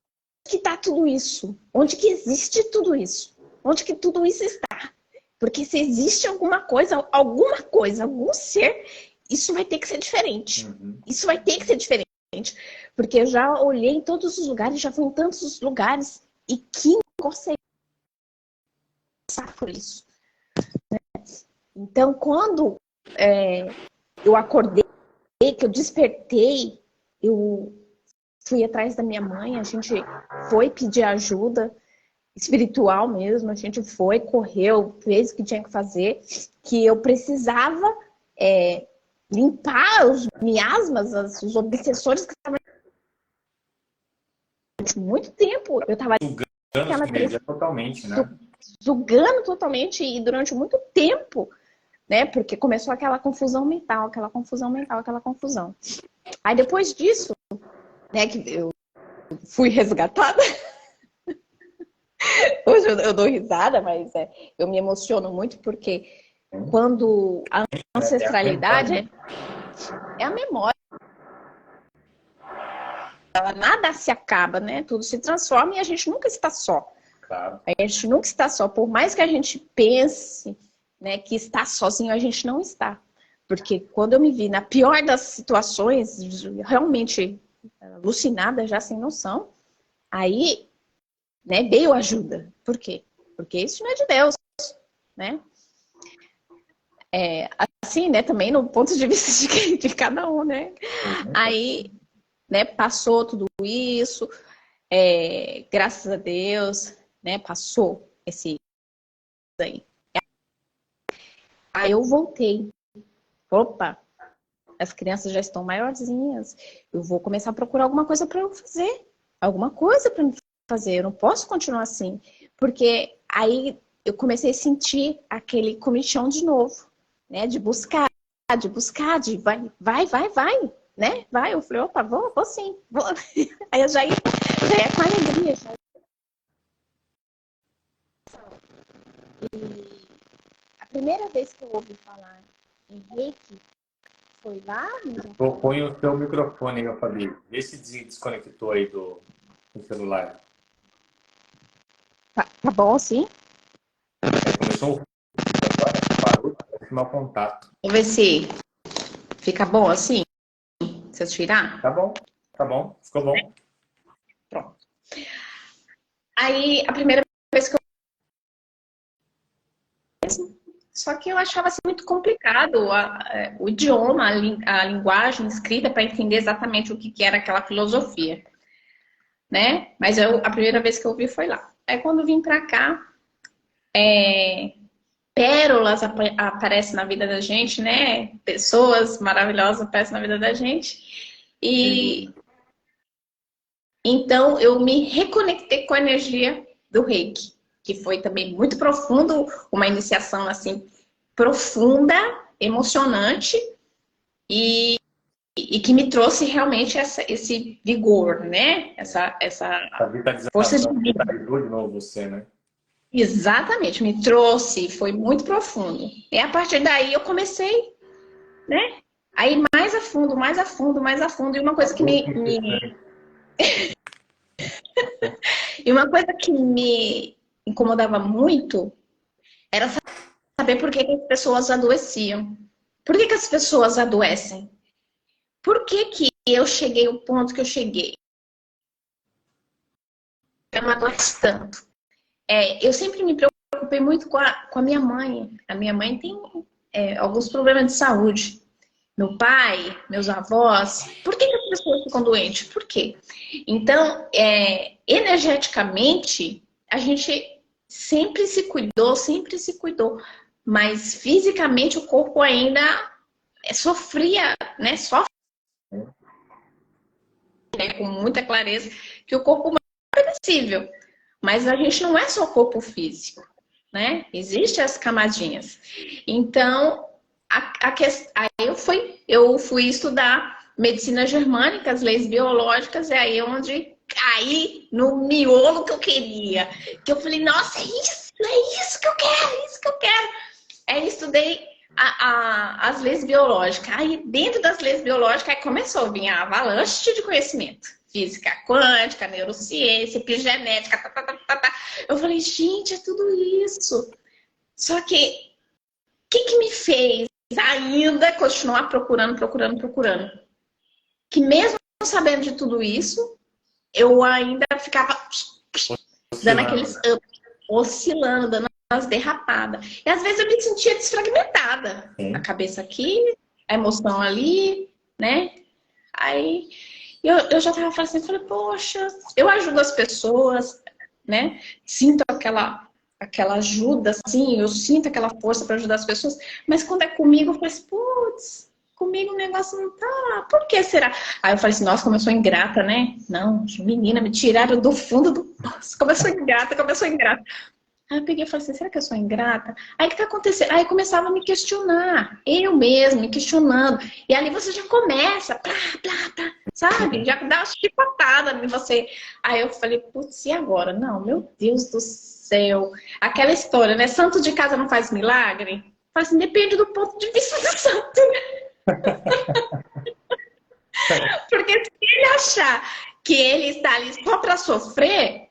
que tá tudo isso? Onde que existe tudo isso? Onde que tudo isso está? Porque se existe alguma coisa, algum ser, isso vai ter que ser diferente. Uhum. Isso vai ter que ser diferente. Porque eu já olhei em todos os lugares, já fui em tantos lugares, e que consegue passar por isso. Então, quando eu acordei, que eu despertei, eu fui atrás da minha mãe, a gente foi pedir ajuda espiritual mesmo, a gente foi, correu, fez o que tinha que fazer, que eu precisava limpar os miasmas, os obsessores que estavam durante muito tempo. Eu estava Sugando sua energia totalmente, né? sugando totalmente e durante muito tempo, né? Porque começou aquela confusão mental, aquela confusão mental, aquela confusão. Aí depois disso, né, que eu fui resgatada. Hoje eu dou risada, mas eu me emociono muito porque quando a É a ancestralidade memória, é a memória, nada se acaba, né? Tudo se transforma e a gente nunca está só. claro. A gente nunca está só. Por mais que a gente pense, né, que está sozinho, a gente não está. Porque quando eu me vi na pior das situações, realmente alucinada, já sem noção, aí, né, veio ajuda. Por quê? Porque isso não é de Deus, né? Assim, né, também no ponto de vista de cada um, né? Aí, né, passou tudo isso, graças a Deus, né, passou esse aí. Aí eu voltei. Opa, as crianças já estão maiorzinhas. Eu vou começar a procurar alguma coisa para eu fazer. Alguma coisa para me fazer. Eu não posso continuar assim. Porque aí eu comecei a sentir aquele comichão de novo, né? De vai, né? Vai. Eu falei, opa, vou sim. Vou. Aí eu já ia com alegria. E a primeira vez que eu ouvi falar em reiki, Foi lá? Põe o teu microfone, meu Fabi. Vê se desconectou aí do celular. Tá bom, assim? Começou agora, parou, parece mau contato. Vou ver se fica bom assim, se eu tirar. Tá bom, ficou bom. Pronto. Aí, a primeira vez que eu... Só que eu achava assim, muito complicado o idioma, a linguagem escrita para entender exatamente o que era aquela filosofia, né? Mas a primeira vez que eu vi foi lá. Aí quando eu vim para cá, pérolas aparecem na vida da gente, né? Pessoas maravilhosas aparecem na vida da gente. E então eu me reconectei com a energia do Reiki, que foi também muito profundo, uma iniciação assim profunda, emocionante e que me trouxe realmente esse vigor, né? Essa força de vida. Vitalizou de novo você, né? Exatamente, me trouxe, foi muito profundo. E a partir daí eu comecei, né? Aí mais a fundo, mais a fundo, mais a fundo. E uma coisa que e uma coisa que me incomodava muito era saber por que as pessoas adoeciam. Por que as pessoas adoecem? Por que eu cheguei ao ponto que eu cheguei? Eu não adoeço tanto. Eu sempre me preocupei muito com a minha mãe. A minha mãe tem alguns problemas de saúde. Meu pai, meus avós. Por que as pessoas ficam doentes? Por quê? Então, energeticamente, a gente sempre se cuidou, sempre se cuidou. Mas fisicamente o corpo ainda sofria, né? Sofre, né? Com muita clareza que o corpo humano é perecível. Mas a gente não é só corpo físico, né? Existem as camadinhas. Então, aí eu fui estudar medicina germânica, as leis biológicas, e aí onde caí no miolo que eu queria. Que eu falei, nossa, é isso que eu quero, é isso que eu quero. Aí estudei as leis biológicas. Aí dentro das leis biológicas aí começou a vir a avalanche de conhecimento. Física quântica, neurociência, epigenética, Eu falei, gente, é tudo isso. Só que o que me fez ainda continuar procurando? Que mesmo sabendo de tudo isso, eu ainda ficava dando aqueles up, oscilando, dando umas derrapadas. E às vezes eu me sentia desfragmentada. A cabeça aqui, a emoção ali, né? Aí eu já tava falando assim, falei, poxa, eu ajudo as pessoas, né? Sinto aquela ajuda, assim, eu sinto aquela força para ajudar as pessoas, mas quando é comigo, eu falo assim, putz, comigo o negócio não tá, por que será? Aí eu falei assim, nossa, como eu sou ingrata, né? Não, menina, me tiraram do fundo do poço, como eu sou ingrata. Aí eu peguei e falei assim, será que eu sou ingrata? Aí o que tá acontecendo? Aí eu começava a me questionar, eu mesmo me questionando. E ali você já começa, sabe? Já dá uma chicotada em você. Aí eu falei, putz, e agora? Não, meu Deus do céu. Aquela história, né? Santo de casa não faz milagre? Falei assim, depende do ponto de vista do santo. Porque se ele achar que ele está ali só para sofrer,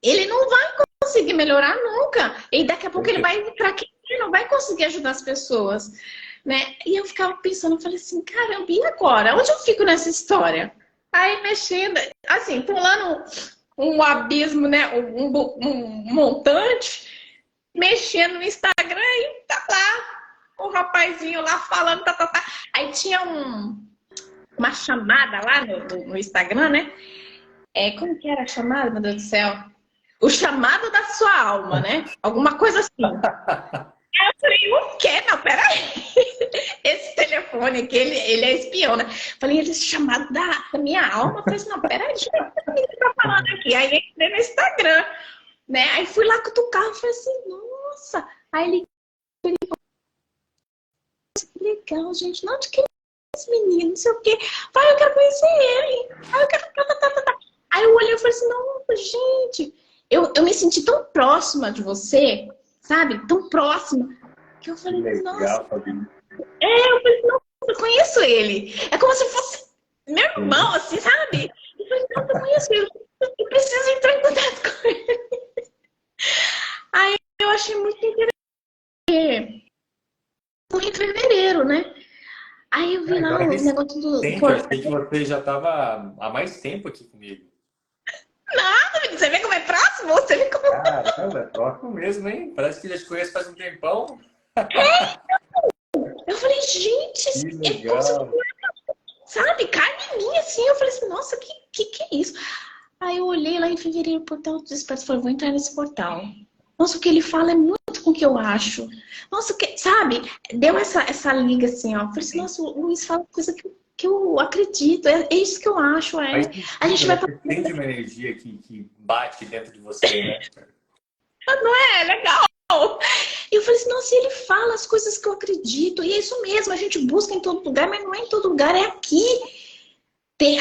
ele não vai conseguir melhorar nunca. E daqui a pouco ele vai entrar aqui e não vai conseguir ajudar as pessoas, né? E eu ficava pensando, eu falei assim, caramba, e agora? Onde eu fico nessa história? Aí mexendo, assim, pulando um abismo, né? Um montante, mexendo no Instagram e tá lá, o rapazinho lá falando, Aí tinha uma chamada lá no Instagram, né? Como que era a chamada, meu Deus do céu? O chamado da sua alma, né? Alguma coisa assim. Aí eu falei, o quê? Não, peraí. Esse telefone aqui, ele é espião, né? Falei, ele é chamado da minha alma. Eu falei assim, não, peraí, deixa eu ver o que ele tá falando aqui. Aí entrei no Instagram, né? Aí fui lá cutucar, eu falei assim, nossa. Aí ele que legal, gente. Não, de que esse menino, não sei o quê. Pai, eu quero conhecer ele. Aí eu quero... Aí eu olhei e falei assim, não, gente... Eu me senti tão próxima de você, sabe? Tão próxima. Que eu falei, legal, nossa. Fabi. Eu falei, nossa, eu conheço ele. É como se fosse meu irmão, Sim. assim, sabe? Eu falei, não, eu conheço ele. Eu preciso entrar em contato com ele. Aí eu achei muito interessante. Foi em fevereiro, né? Aí eu vi Ah, então lá é o negócio do recente, eu portal. achei que você já estava há mais tempo aqui comigo. Você vê como é próximo? Você vê como... Caramba, é próximo mesmo, hein? Parece que já te conheço faz um tempão. Eu falei, gente, Que é como se, legal. sabe, carne minha, assim. Eu falei assim, nossa, que é isso? Aí eu olhei lá em fevereiro, o portal do Desperto, falei, vou entrar nesse portal. Nossa, o que ele fala é muito com o que eu acho. Nossa, sabe, deu essa liga assim, ó. Falei assim, nossa, o Luiz fala coisa que eu acredito, é isso que eu acho, Faz é. A sentido, gente né? vai pra... Você sente uma energia que bate dentro de você, né? É legal. E eu falei assim, nossa, ele fala as coisas que eu acredito. E é isso mesmo, a gente busca em todo lugar, mas não é em todo lugar, é aqui.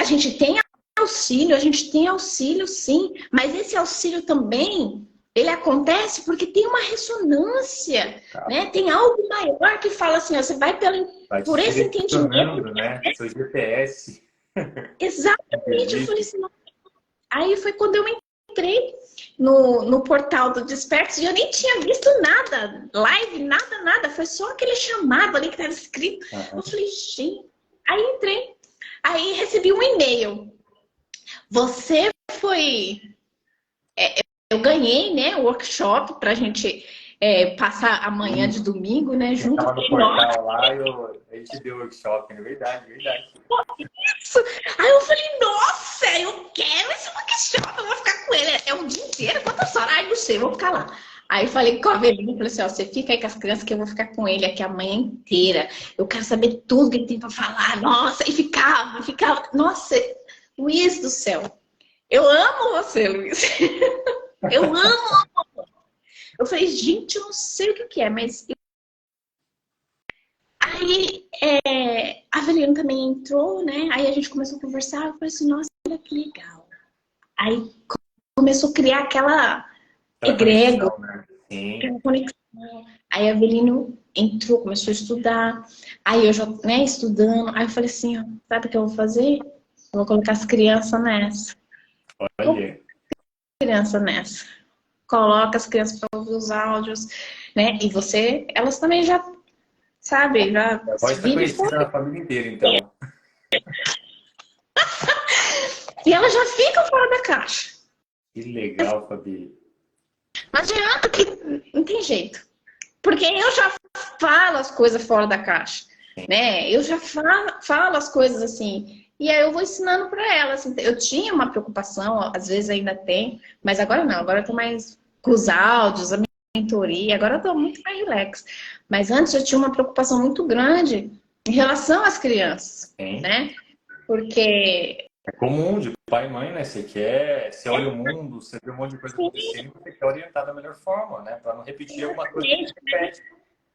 A gente tem auxílio, a gente tem auxílio sim, mas esse auxílio também, ele acontece porque tem uma ressonância, Tá. né? Tem algo maior que fala assim, ó, você vai Vai te por esse entendimento. direcionando, né? Seu GPS. Exatamente, eu falei Existe. assim, aí foi quando eu entrei no portal do Despertos e eu nem tinha visto nada, live, nada, foi só aquele chamado ali que estava escrito. Eu Aham. falei, gente, aí entrei, aí recebi um e-mail. Você foi. Eu ganhei, né, o workshop para a gente passar a manhã de domingo, né, Eu junto estava com no nós. portal lá e a gente deu workshop, é verdade, verdade. Aí eu falei, nossa, eu quero esse workshop, eu vou ficar com ele. É um dia inteiro, quantas horas? Ai, não sei, eu vou ficar lá. Aí falei com a Avelina, falei assim, ó, você fica aí com as crianças que eu vou ficar com ele aqui a manhã inteira. Eu quero saber tudo que ele tem para falar. Nossa, e ficava. Nossa, Luiz do céu. Eu amo você, Luiz. Eu amo. Eu falei, gente, eu não sei o que que é, mas... Aí a Avelina também entrou, né? Aí a gente começou a conversar. Eu falei assim, nossa, olha que legal. Aí começou a criar aquela Aquela egrégora, conexão, né? Sim. aquela conexão. Aí a Avelino entrou, começou a estudar. Aí eu já, né, estudando. Aí eu falei assim, ó, sabe o que eu vou fazer? Eu vou colocar as crianças nessa. Coloca Olha, as crianças nessa. Coloca as crianças para ouvir os áudios, né? E você, elas também já, sabe, já a voz se está vira e foi. conhecida na família inteira, então. E elas já ficam fora da caixa. Que legal, Fabi. Não adianta que não tem jeito. Porque eu já falo as coisas fora da caixa, né? Eu já falo as coisas assim. E aí eu vou ensinando para elas. Eu tinha uma preocupação, às vezes ainda tem, mas agora não. Agora eu tô mais com os áudios, a mentoria. Agora eu tô muito mais relax. Mas antes eu tinha uma preocupação muito grande em relação às crianças, Sim. né? Porque É comum de pai e mãe, né? Você olha o mundo, você vê um monte de coisa acontecendo e você quer orientar da melhor forma, né? Para não repetir alguma coisa que se repete.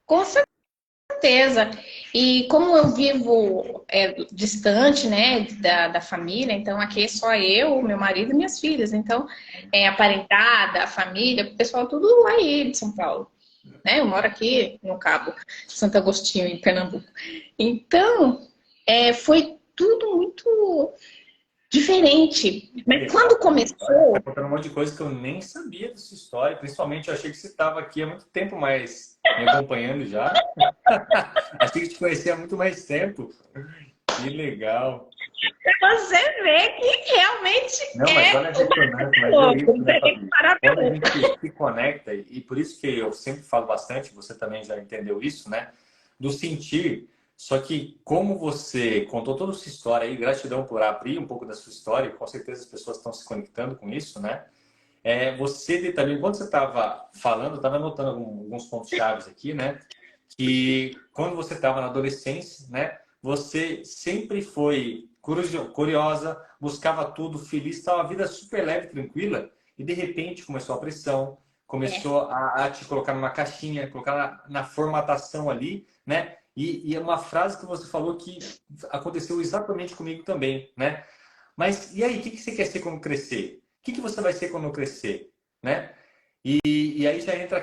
com certeza. E como eu vivo distante, né, da família, então aqui é só eu, meu marido e minhas filhas. Então, a parentada, a família, o pessoal tudo aí de São Paulo. Né? Eu moro aqui no Cabo, Santo Agostinho, em Pernambuco. Então, foi tudo muito diferente. Que Mas legal, quando Fabi. Olha, tá começou, contando um monte de coisa que eu nem sabia da sua história. Principalmente, eu achei que você estava aqui há muito tempo, mas me acompanhando já. Achei que te conhecia há muito mais tempo. Que legal. você vê que realmente Não, mas olha a é ressonância, mas é louco. isso, né, Você tem que Fabi? parar pra Quando a louco. gente se conecta, e por isso que eu sempre falo bastante, você também já entendeu isso, né? Do sentir. Só que como você contou toda a sua história aí, gratidão por abrir um pouco da sua história, e com certeza as pessoas estão se conectando com isso, né? Você detalhou, enquanto você estava falando, eu estava anotando alguns pontos chaves aqui, né? Que quando você estava na adolescência, né? Você sempre foi curiosa, buscava tudo, feliz, estava a vida super leve, tranquila, e de repente começou a pressão, É, começou a te colocar numa caixinha, colocar na formatação ali, né? E é uma frase que você falou que aconteceu exatamente comigo também, né? Mas e aí, o que você quer ser quando crescer? O que você vai ser quando crescer, né? E aí já entra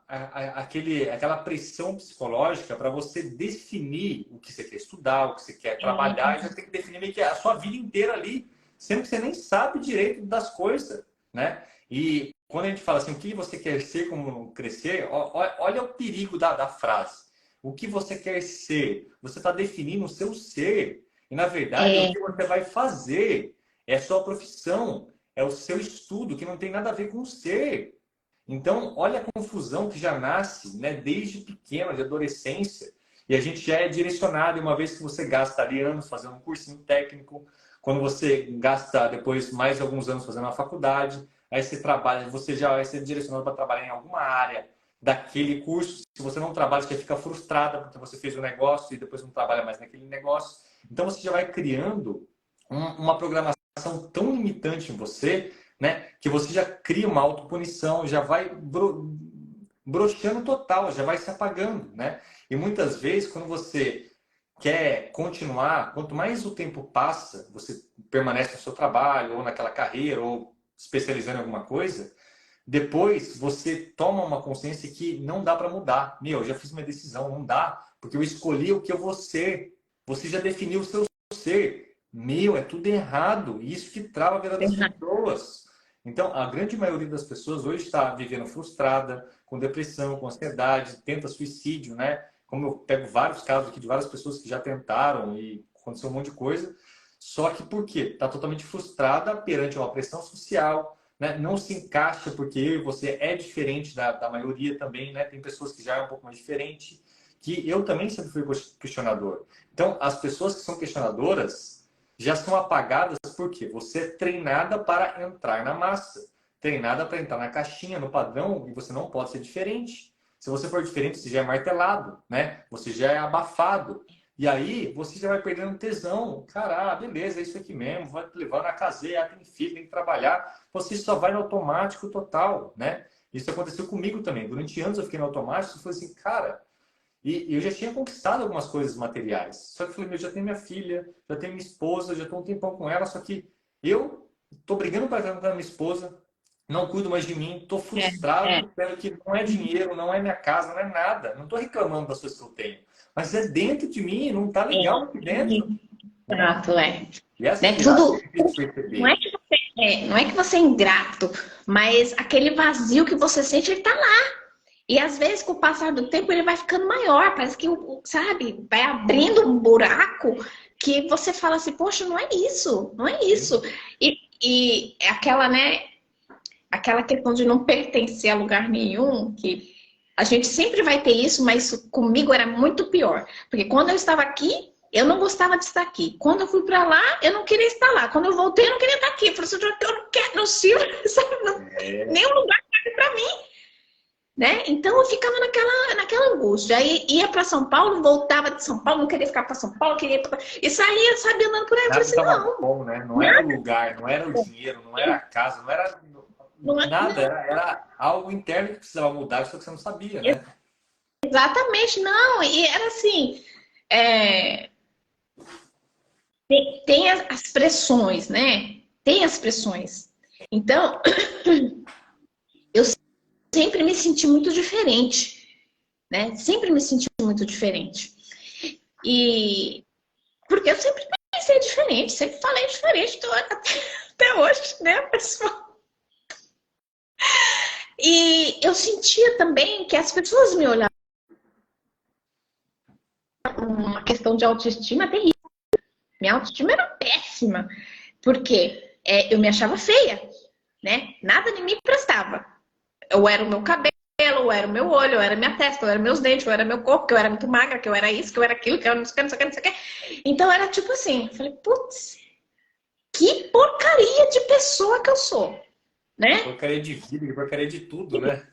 aquela pressão psicológica para você definir o que você quer estudar, o que você quer trabalhar, e você tem que definir meio que a sua vida inteira ali, sendo que você nem sabe direito das coisas, né? E quando a gente fala assim, o que você quer ser, como crescer, olha o perigo da frase. O que você quer ser? Você está definindo o seu ser. E, na verdade, o que você vai fazer é a sua profissão, é o seu estudo, que não tem nada a ver com o ser. Então, olha a confusão que já nasce, né, desde pequena, de adolescência. E a gente já é direcionado, e uma vez que você gasta ali anos fazendo um cursinho técnico, quando você gasta depois mais alguns anos fazendo uma faculdade, aí você trabalha, você já vai ser direcionado para trabalhar em alguma área daquele curso. Se você não trabalha, você fica frustrada porque você fez um negócio e depois não trabalha mais naquele negócio. Então, você já vai criando uma programação tão limitante em você, né, que você já cria uma autopunição, já vai broxando total, já vai se apagando, né? E muitas vezes, quando você quer continuar, quanto mais o tempo passa, você permanece no seu trabalho, ou naquela carreira, ou especializando em alguma coisa, depois você toma uma consciência que não dá para mudar. Meu, eu já fiz minha decisão, não dá, porque eu escolhi o que eu vou ser. Você já definiu o seu ser. Meu, é tudo errado. Isso que trava a vida das pessoas. Então, a grande maioria das pessoas hoje está vivendo frustrada, com depressão, com ansiedade, tenta suicídio, né? Como eu pego vários casos aqui de várias pessoas que já tentaram e aconteceu um monte de coisa. Só que por quê? Está totalmente frustrada perante uma pressão social, né? Não se encaixa porque eu e você é diferente da maioria também, né? Tem pessoas que já é um pouco mais diferente, que eu também sempre fui questionador. Então, as pessoas que são questionadoras já são apagadas porque você é treinada para entrar na massa, treinada para entrar na caixinha, no padrão, e você não pode ser diferente. Se você for diferente, você já é martelado, né? Você já é abafado. E aí, você já vai perdendo tesão. Cara, beleza, é isso aqui mesmo, vai te levar na caseia, tem filho, tem que trabalhar. Você só vai no automático total, né? Isso aconteceu comigo também. Durante anos eu fiquei no automático e falei assim, cara, e eu já tinha conquistado algumas coisas materiais. Só que eu falei, meu, já tenho minha filha, já tenho minha esposa, já estou um tempão com ela, só que eu estou brigando para casar com a minha esposa, não cuido mais de mim, estou frustrado pelo que não é dinheiro, não é minha casa, não é nada. Não estou reclamando das coisas que eu tenho. Mas é dentro de mim, não está legal aqui dentro. Exato, E essa tudo. é difícil de perceber. Não é que você é ingrato, mas aquele vazio que você sente, ele tá lá. E às vezes, com o passar do tempo, ele vai ficando maior. Parece que, sabe, vai abrindo um buraco que você fala assim, poxa, não é isso, não é isso. E é aquela, né, aquela questão de não pertencer a lugar nenhum, que a gente sempre vai ter isso, mas comigo era muito pior. Porque quando eu estava aqui, eu não gostava de estar aqui. Quando eu fui para lá, eu não queria estar lá. Quando eu voltei, eu não queria estar aqui. Eu falei assim, eu não quero, não sirvo, sabe? Nenhum lugar para mim. Né? Então eu ficava naquela angústia. Aí ia para São Paulo, voltava de São Paulo, não queria ficar para São Paulo, queria e saía, sabe, andando por aí. Eu falei assim, não. Bom, né? Não era o lugar, não era o dinheiro, não era a casa, não era nada, era algo interno que precisava mudar, só que você não sabia, né? Exatamente, não. E era assim, tem as pressões, né? Tem as pressões. Então, eu sempre me senti muito diferente, né? Sempre me senti muito diferente. E porque eu sempre pensei diferente, sempre falei diferente, até hoje, né, pessoal? E eu sentia também que as pessoas me olhavam uma questão de autoestima terrível. Minha autoestima era péssima, porque eu me achava feia, né? Nada de mim prestava. Eu era o meu cabelo, eu era o meu olho, eu era minha testa, eu era meus dentes, eu era meu corpo, que eu era muito magra, que eu era isso, que eu era aquilo, que eu não sei o que, não sei o que. Então era tipo assim, eu falei, putz, que porcaria de pessoa que eu sou, né? Porcaria de vida, porcaria de tudo, né?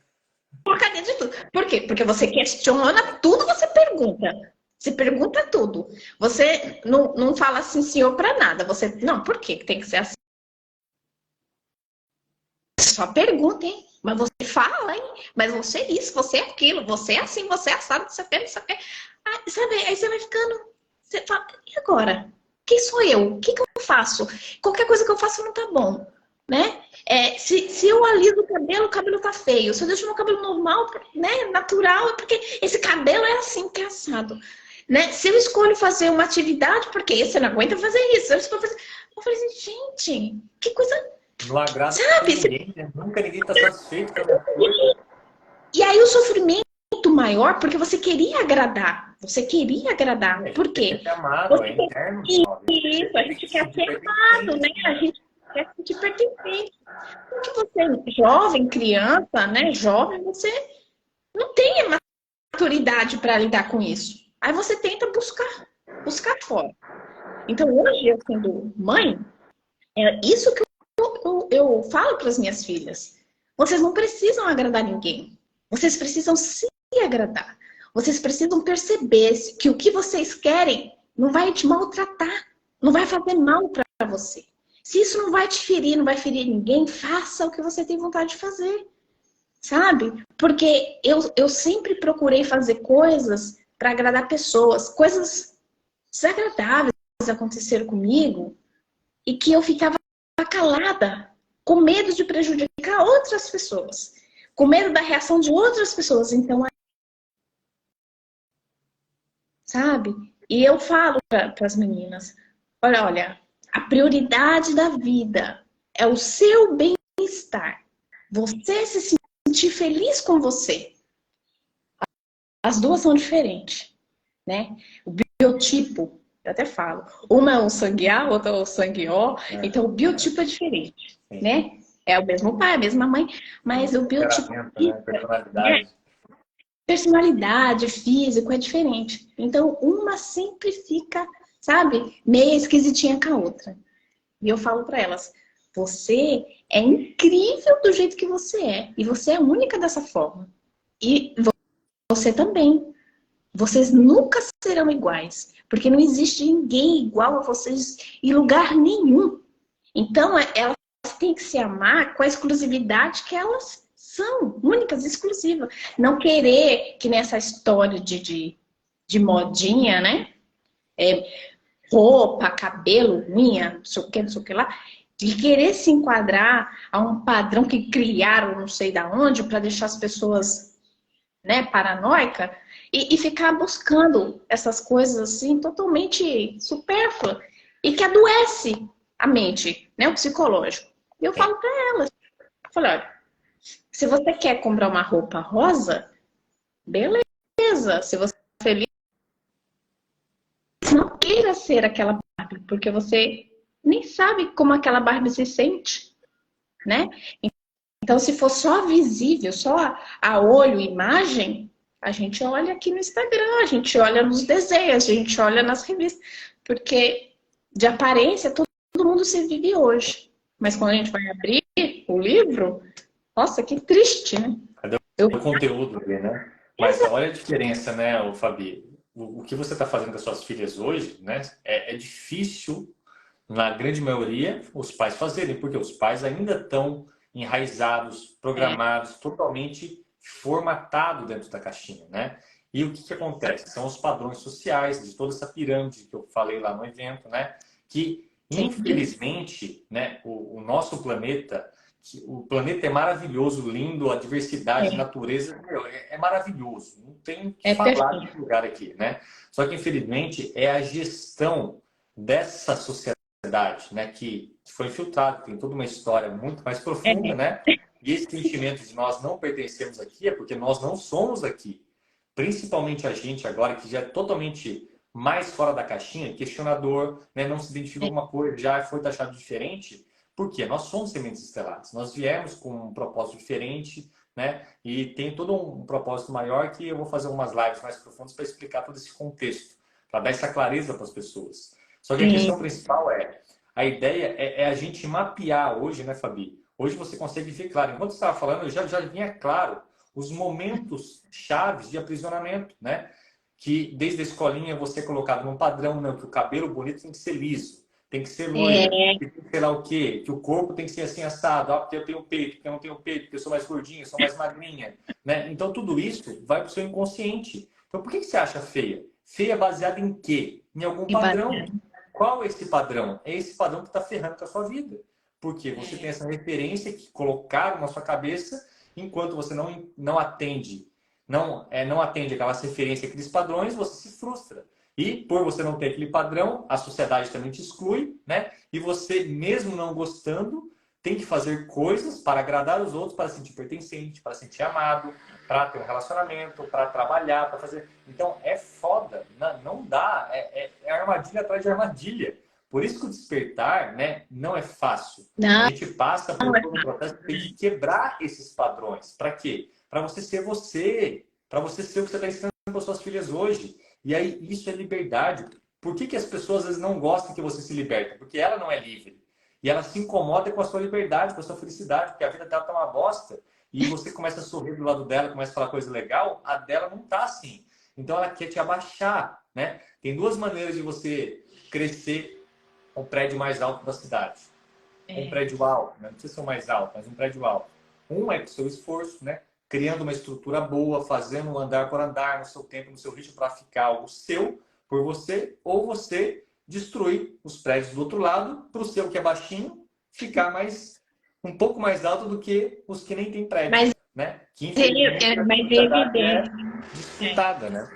Porcaria de tudo. Por quê? Porque você questiona tudo, você pergunta. Você pergunta tudo. Você não fala assim, senhor, pra nada. Você, não, por que tem que ser assim? Só pergunta, hein? Mas você fala, hein? Mas você é isso, você é aquilo, você é assim, você é assado, não sei o que, não sei o que. Aí você vai ficando... Você fala, e agora? Quem sou eu? O que eu faço? Qualquer coisa que eu faço não tá bom. né? Se eu aliso o cabelo tá feio. Se eu deixo meu cabelo normal, né, natural, é porque esse cabelo é assim, que é assado. Né? Se eu escolho fazer uma atividade, porque você não aguenta fazer isso. Eu falei assim, gente, que coisa... Não agrada Sabe? ninguém, né? Nunca ninguém está satisfeito com a minha coisa. E aí o sofrimento maior, porque você queria agradar. Você queria agradar. Por Quer quê? ser amado, Você é interno. Isso, a gente quer ser amado, né? A gente quer se sentir pertencente. Porque você é jovem, criança, né? Jovem, você não tem maturidade para lidar com isso. Aí você tenta buscar fora. Então hoje, eu sendo mãe, é isso que eu falo para as minhas filhas. Vocês não precisam agradar ninguém. Vocês precisam se agradar. Vocês precisam perceber que o que vocês querem não vai te maltratar, não vai fazer mal para você. Se isso não vai te ferir, não vai ferir ninguém, faça o que você tem vontade de fazer. Sabe? Porque eu sempre procurei fazer coisas para agradar pessoas, coisas desagradáveis aconteceram comigo e que eu ficava calada, com medo de prejudicar outras pessoas, com medo da reação de outras pessoas. Então, sabe? E eu falo para as meninas, olha, a prioridade da vida é o seu bem-estar. Você se sentir feliz com você. As duas são diferentes, né? O biotipo, eu até falo, uma é o sangue A, outra é o sangue O, então o biotipo é diferente, né? É o mesmo pai, a mesma mãe, mas o biotipo, Né? Personalidade. Personalidade, físico é diferente. Então uma sempre fica, sabe, meio esquisitinha com a outra. E eu falo para elas, você é incrível do jeito que você é, e você é única dessa forma. E você também. Vocês nunca serão iguais, porque não existe ninguém igual a vocês em lugar nenhum. Então, elas têm que se amar com a exclusividade que elas são, únicas, exclusivas. Não querer que nessa história de modinha, né? Roupa, cabelo, unha, não sei o que lá, de querer se enquadrar a um padrão que criaram não sei da onde para deixar as pessoas, né, paranoicas. E ficar buscando essas coisas assim totalmente supérfluas e que adoece a mente, né, o psicológico. E eu falo para elas, olha, se você quer comprar uma roupa rosa, beleza. Se você é feliz, não queira ser aquela Barbie, porque você nem sabe como aquela Barbie se sente, né? Então, se for só visível, só a olho, imagem, a gente olha aqui no Instagram, a gente olha nos desenhos, a gente olha nas revistas. Porque de aparência, todo mundo se vive hoje. Mas quando a gente vai abrir o livro, nossa, que triste, né? Cadê o conteúdo ali, né? Mas olha a diferença, né, Fabi? O que você está fazendo com as suas filhas hoje, né? É difícil, na grande maioria, os pais fazerem, porque os pais ainda estão enraizados, programados, totalmente formatado dentro da caixinha, né? E o que acontece? São os padrões sociais de toda essa pirâmide que eu falei lá no evento, né? Que, infelizmente, né, o nosso planeta, o planeta é maravilhoso, lindo, a diversidade, a natureza é maravilhoso. Não tem o que falar desse lugar aqui, né? Só que, infelizmente, é a gestão dessa sociedade, né, que foi infiltrada, tem toda uma história muito mais profunda, né? E esse sentimento de nós não pertencemos aqui é porque nós não somos aqui. Principalmente a gente agora que já é totalmente mais fora da caixinha, questionador, né? Não se identifica com uma coisa, já foi taxado diferente. Por quê? Nós somos sementes estelares. Nós viemos com um propósito diferente, né? E tem todo um propósito maior que eu vou fazer umas lives mais profundas para explicar todo esse contexto, para dar essa clareza para as pessoas. Só que a questão principal a ideia é a gente mapear hoje, né, Fabi? Hoje você consegue ver claro. Enquanto você estava falando, eu já vinha claro os momentos chaves de aprisionamento, né? Que desde a escolinha você é colocado num padrão, não, que o cabelo bonito tem que ser liso, tem que ser loiro, que tem que ser lá o quê? Que o corpo tem que ser assim assado, porque eu tenho peito, porque eu não tenho peito, porque eu sou mais gordinha, eu sou mais magrinha, né? Então tudo isso vai para o seu inconsciente. Então por que você acha feia? Feia baseada em quê? Em algum padrão. Qual é esse padrão? É esse padrão que está ferrando com a sua vida. Porque você tem essa referência que colocaram na sua cabeça, enquanto você não atende, não atende aquelas referências, aqueles padrões, você se frustra. E por você não ter aquele padrão, a sociedade também te exclui, né? E você, mesmo não gostando, tem que fazer coisas para agradar os outros, para se sentir pertencente, para se sentir amado, para ter um relacionamento, para trabalhar, para fazer... Então, é foda. Não dá. É armadilha atrás de armadilha. Por isso que o despertar, né, não é fácil. Não. A gente passa por todo um processo de quebrar esses padrões. Para quê? Para você ser você. Para você ser o que você está ensinando para suas filhas hoje. E aí, isso é liberdade. Por que as pessoas às vezes não gostam que você se liberte? Porque ela não é livre. E ela se incomoda com a sua liberdade, com a sua felicidade, porque a vida dela tá uma bosta. E você começa a sorrir do lado dela, começa a falar coisa legal, a dela não tá assim. Então ela quer te abaixar, né? Tem duas maneiras de você crescer um prédio mais alto da cidade. Um prédio alto, né? Não precisa ser o mais alto, mas um prédio alto. Um é com o seu esforço, né? Criando uma estrutura boa, fazendo um andar por andar, no seu tempo, no seu ritmo, para ficar algo seu, por você, ou você destruir os prédios do outro lado, para o seu que é baixinho, ficar um pouco mais alto do que os que nem tem prédio, né? Que infelizmente é disputada, né?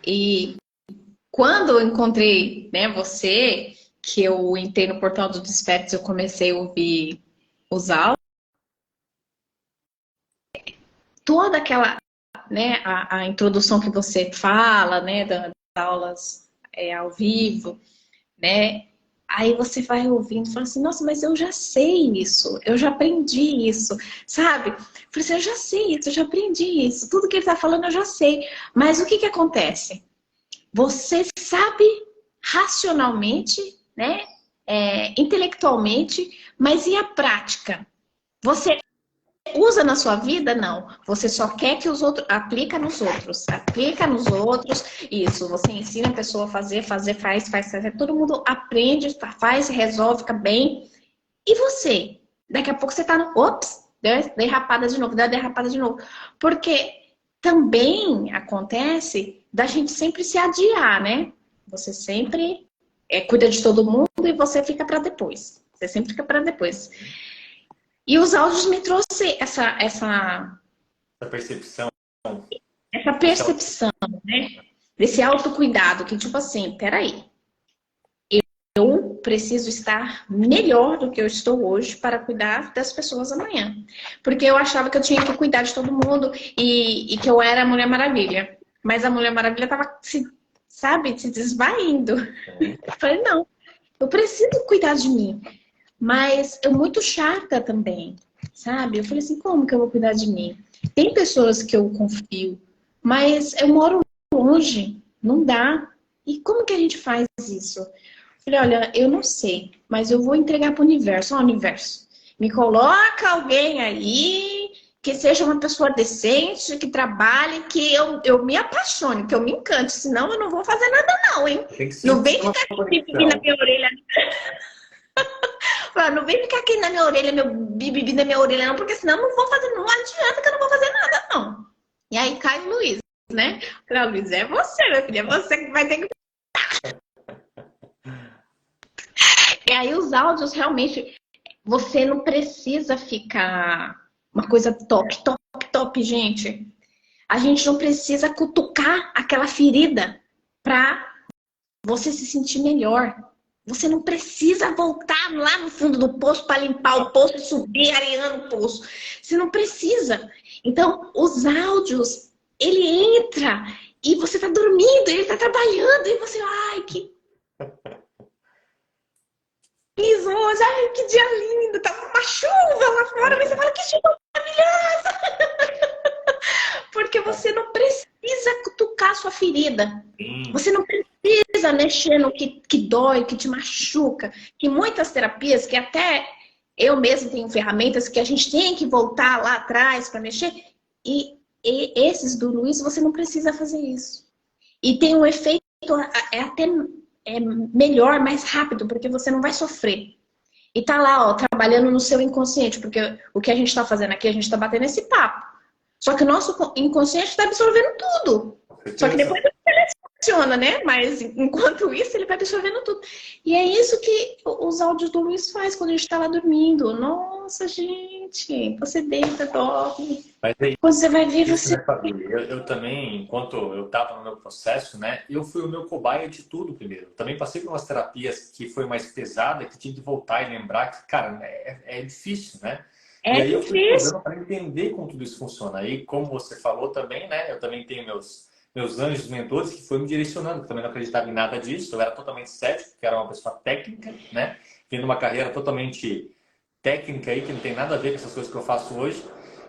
E quando eu encontrei, né, você, que eu entrei no portal do Despertes, eu comecei a ouvir os áudios, toda aquela, né, a introdução que você fala, né, das aulas ao vivo, né, aí você vai ouvindo e fala assim, nossa, mas eu já sei isso, eu já aprendi isso, sabe? Eu falei assim, eu já sei isso, eu já aprendi isso, tudo que ele tá falando eu já sei, mas o que acontece? Você sabe racionalmente, né, intelectualmente, mas e a prática? Você usa na sua vida? Não. Você só quer que os outros... Aplica nos outros. Aplica nos outros. Isso. Você ensina a pessoa a fazer, faz. Todo mundo aprende, faz, resolve, fica bem. E você? Daqui a pouco você tá no... Ops! Deu derrapada de novo. Porque também acontece da gente sempre se adiar, né? Você sempre cuida de todo mundo e você fica para depois. Você sempre fica para depois. E os áudios me trouxe essa percepção. Essa percepção, né? Desse autocuidado, que tipo assim, peraí. Eu preciso estar melhor do que eu estou hoje para cuidar das pessoas amanhã. Porque eu achava que eu tinha que cuidar de todo mundo e que eu era a Mulher Maravilha. Mas a Mulher Maravilha estava, se desvaindo. Eu falei, não, eu preciso cuidar de mim. Mas eu muito chata também, sabe? Eu falei assim, como que eu vou cuidar de mim? Tem pessoas que eu confio, mas eu moro longe, não dá. E como que a gente faz isso? Eu falei, olha, eu não sei, mas eu vou entregar para o universo. Ó, universo, me coloca alguém aí que seja uma pessoa decente, que trabalhe, que eu me apaixone, que eu me encante, senão eu não vou fazer nada não, hein? Não vem ficar aqui na minha orelha. Não vem ficar aqui na minha orelha, meu bibibi na minha orelha, não, porque senão eu não vou fazer, não adianta que eu não vou fazer nada, não. E aí cai o Luiz, né? Eu falei, Luiz, é você, meu filho, é você que vai ter que... E aí os áudios, realmente, você não precisa ficar uma coisa top, gente. A gente não precisa cutucar aquela ferida pra você se sentir melhor. Você não precisa voltar lá no fundo do poço para limpar o poço e subir areando o poço. Você não precisa. Então, os áudios, ele entra e você está dormindo, ele está trabalhando e você, ai, que hoje, ai, que dia lindo, tá uma chuva lá fora, mas você fala, que chuva maravilhosa. Porque você não precisa cutucar a sua ferida. Você não precisa mexer no que dói, que te machuca. Que muitas terapias, que até eu mesmo tenho ferramentas que a gente tem que voltar lá atrás para mexer. E esses do Luiz, você não precisa fazer isso. E tem um efeito até melhor, mais rápido, porque você não vai sofrer. E tá lá, ó, trabalhando no seu inconsciente, porque o que a gente tá fazendo aqui, a gente tá batendo esse papo. Só que o nosso inconsciente está absorvendo tudo. Só que depois funciona, né? Mas enquanto isso, ele vai absorvendo tudo. E é isso que os áudios do Luiz faz quando a gente tá lá dormindo. Nossa, gente, você deita, dorme. Mas é Quando você vai ver, isso, você... né, Fabi? Eu também, enquanto eu estava no meu processo, né, eu fui o meu cobaia de tudo primeiro. Também passei por umas terapias que foi mais pesada, que tinha que voltar e lembrar que, cara, é difícil, né? E É aí eu fui difícil. estudando para entender como tudo isso funciona. Aí, como você falou também, né, eu também tenho meus anjos mentores que foram me direcionando. Eu também não acreditava em nada disso. Eu era totalmente cético, porque era uma pessoa técnica, né? Tendo uma carreira totalmente técnica aí, que não tem nada a ver com essas coisas que eu faço hoje.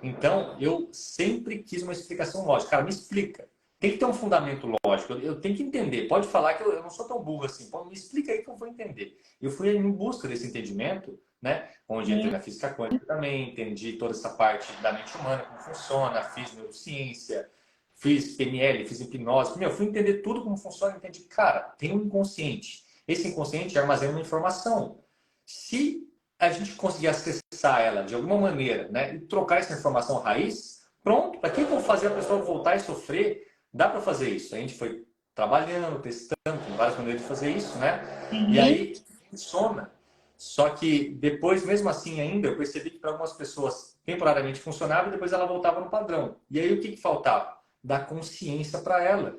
Então, eu sempre quis uma explicação lógica. Cara, me explica. Tem que ter um fundamento lógico. Eu tenho que entender. Pode falar que eu não sou tão burro assim. Pô, me explica aí que eu vou entender. Eu fui em busca desse entendimento, né? Onde entrei na física quântica também, entendi toda essa parte da mente humana, como funciona, fiz neurociência, fiz PNL, fiz hipnose. Meu, fui entender tudo como funciona, entendi. Cara, tem um inconsciente. Esse inconsciente armazena uma informação. Se a gente conseguir acessar ela de alguma maneira, né, e trocar essa informação raiz, pronto, para que eu vou fazer a pessoa voltar e sofrer? Dá para fazer isso. A gente foi trabalhando, testando, tem várias maneiras de fazer isso, né? E aí funciona. Só que depois, mesmo assim ainda, eu percebi que para algumas pessoas temporariamente funcionava e depois ela voltava no padrão. E aí o que faltava? Dar consciência para ela.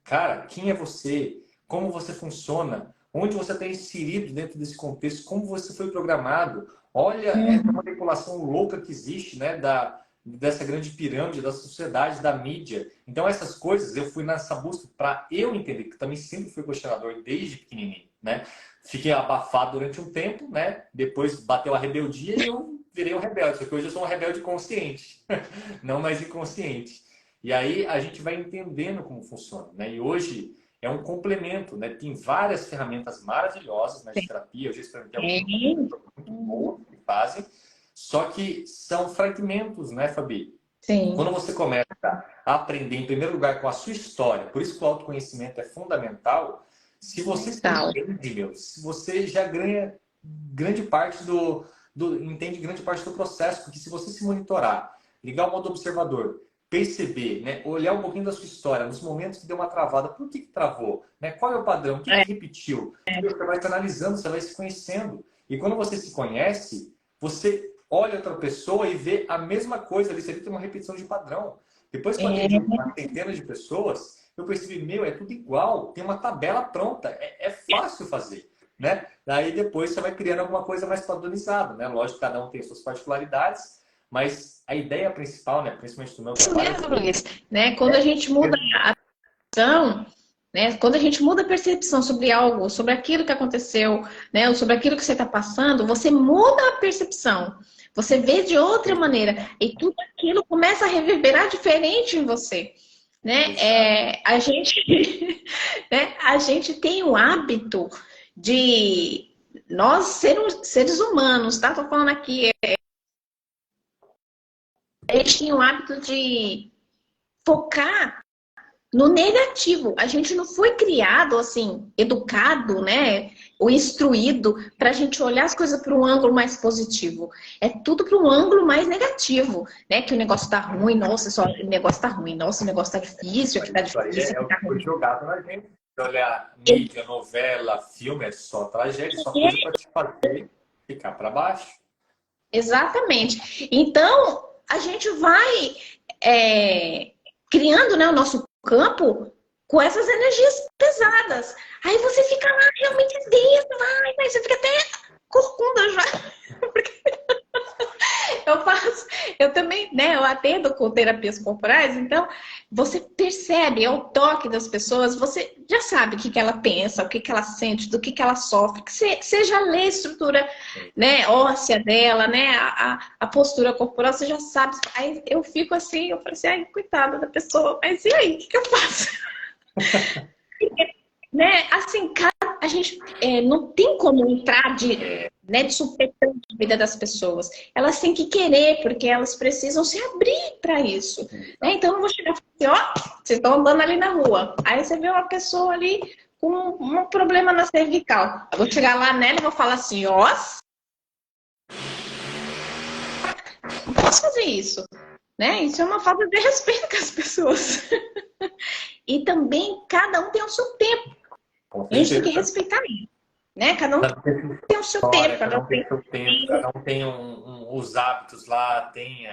Cara, quem é você? Como você funciona? Onde você está inserido dentro desse contexto? Como você foi programado? Olha essa manipulação louca que existe, né? Dessa grande pirâmide, da sociedade, da mídia. Então, essas coisas, eu fui nessa busca para eu entender, que também sempre fui questionador desde pequenininho, né? Fiquei abafado durante um tempo, né? Depois bateu a rebeldia e eu virei um rebelde. Só que hoje eu sou um rebelde consciente, não mais inconsciente. E aí a gente vai entendendo como funciona, né? E hoje é um complemento, né? Tem várias ferramentas maravilhosas na terapia. Eu já experimentei algumas muito boas que fazem, só que são fragmentos, né, Fabi? Sim. Quando você começa a aprender, em primeiro lugar, com a sua história, por isso que o autoconhecimento é fundamental. Se você se entende, meu, se você já ganha grande parte entende grande parte do processo, porque se você se monitorar, ligar o modo observador, perceber, né, olhar um pouquinho da sua história, nos momentos que deu uma travada, por que travou? Né? Qual é o padrão? O que repetiu? Você vai se analisando, você vai se conhecendo. E quando você se conhece, você olha outra pessoa e vê a mesma coisa ali, você tem uma repetição de padrão. Depois que eu atendi uma centena de pessoas, eu percebi, meu, é tudo igual, tem uma tabela pronta, é fácil fazer, né? Daí depois você vai criando alguma coisa mais padronizada, né? Lógico, cada um tem suas particularidades, mas a ideia principal, né, principalmente do meu trabalho... Isso mesmo, Luiz, né? Quando a gente muda a visão, né? Quando a gente muda a percepção sobre algo, sobre aquilo que aconteceu, né? Ou sobre aquilo que você está passando, você muda a percepção. Você vê de outra maneira. E tudo aquilo começa a reverberar diferente em você. Né? A gente, né? A gente tem o hábito de... Nós, seres humanos, tá? Tô falando aqui... A gente tem o hábito de focar no negativo. A gente não foi criado assim, educado, né? Ou instruído para a gente olhar as coisas para um ângulo mais positivo. É tudo para um ângulo mais negativo, né? Que o negócio tá ruim, nossa, só o negócio tá ruim, nossa, o negócio tá difícil, aqui tá difícil, aqui tá Foi ruim. jogado na gente. Olhar mídia, novela, filme, é só tragédia, só coisa para te fazer ficar para baixo. Exatamente. Então, a gente vai criando, né, o nosso campo com essas energias pesadas. Aí você fica lá realmente denso, vai, você fica até corcunda já. Eu também, né, eu atendo com terapias corporais, então você percebe, é o toque das pessoas, você já sabe o que ela pensa, o que ela sente, do que ela sofre, que você já lê a estrutura, né, óssea dela, né, a postura corporal, você já sabe. Aí eu fico assim, eu falo assim, ai, coitada da pessoa, mas e aí, o que eu faço? Né, assim, a gente não tem como entrar de supetão na vida das pessoas. Elas têm que querer, porque elas precisam se abrir para isso. Né? Então, eu não vou chegar e falar assim, ó, vocês estão andando ali na rua. Aí você vê uma pessoa ali com um problema na cervical. Eu vou chegar lá nela e vou falar assim, ó, não posso fazer isso. Né? Isso é uma falta de respeito com as pessoas. E também cada um tem o seu tempo. Com A gente tem que certeza. respeitar isso, né? Cada um Cada um tem sua tem o seu história, tempo, cada cada um um tem tem seu tempo, cada um tem os hábitos lá, tem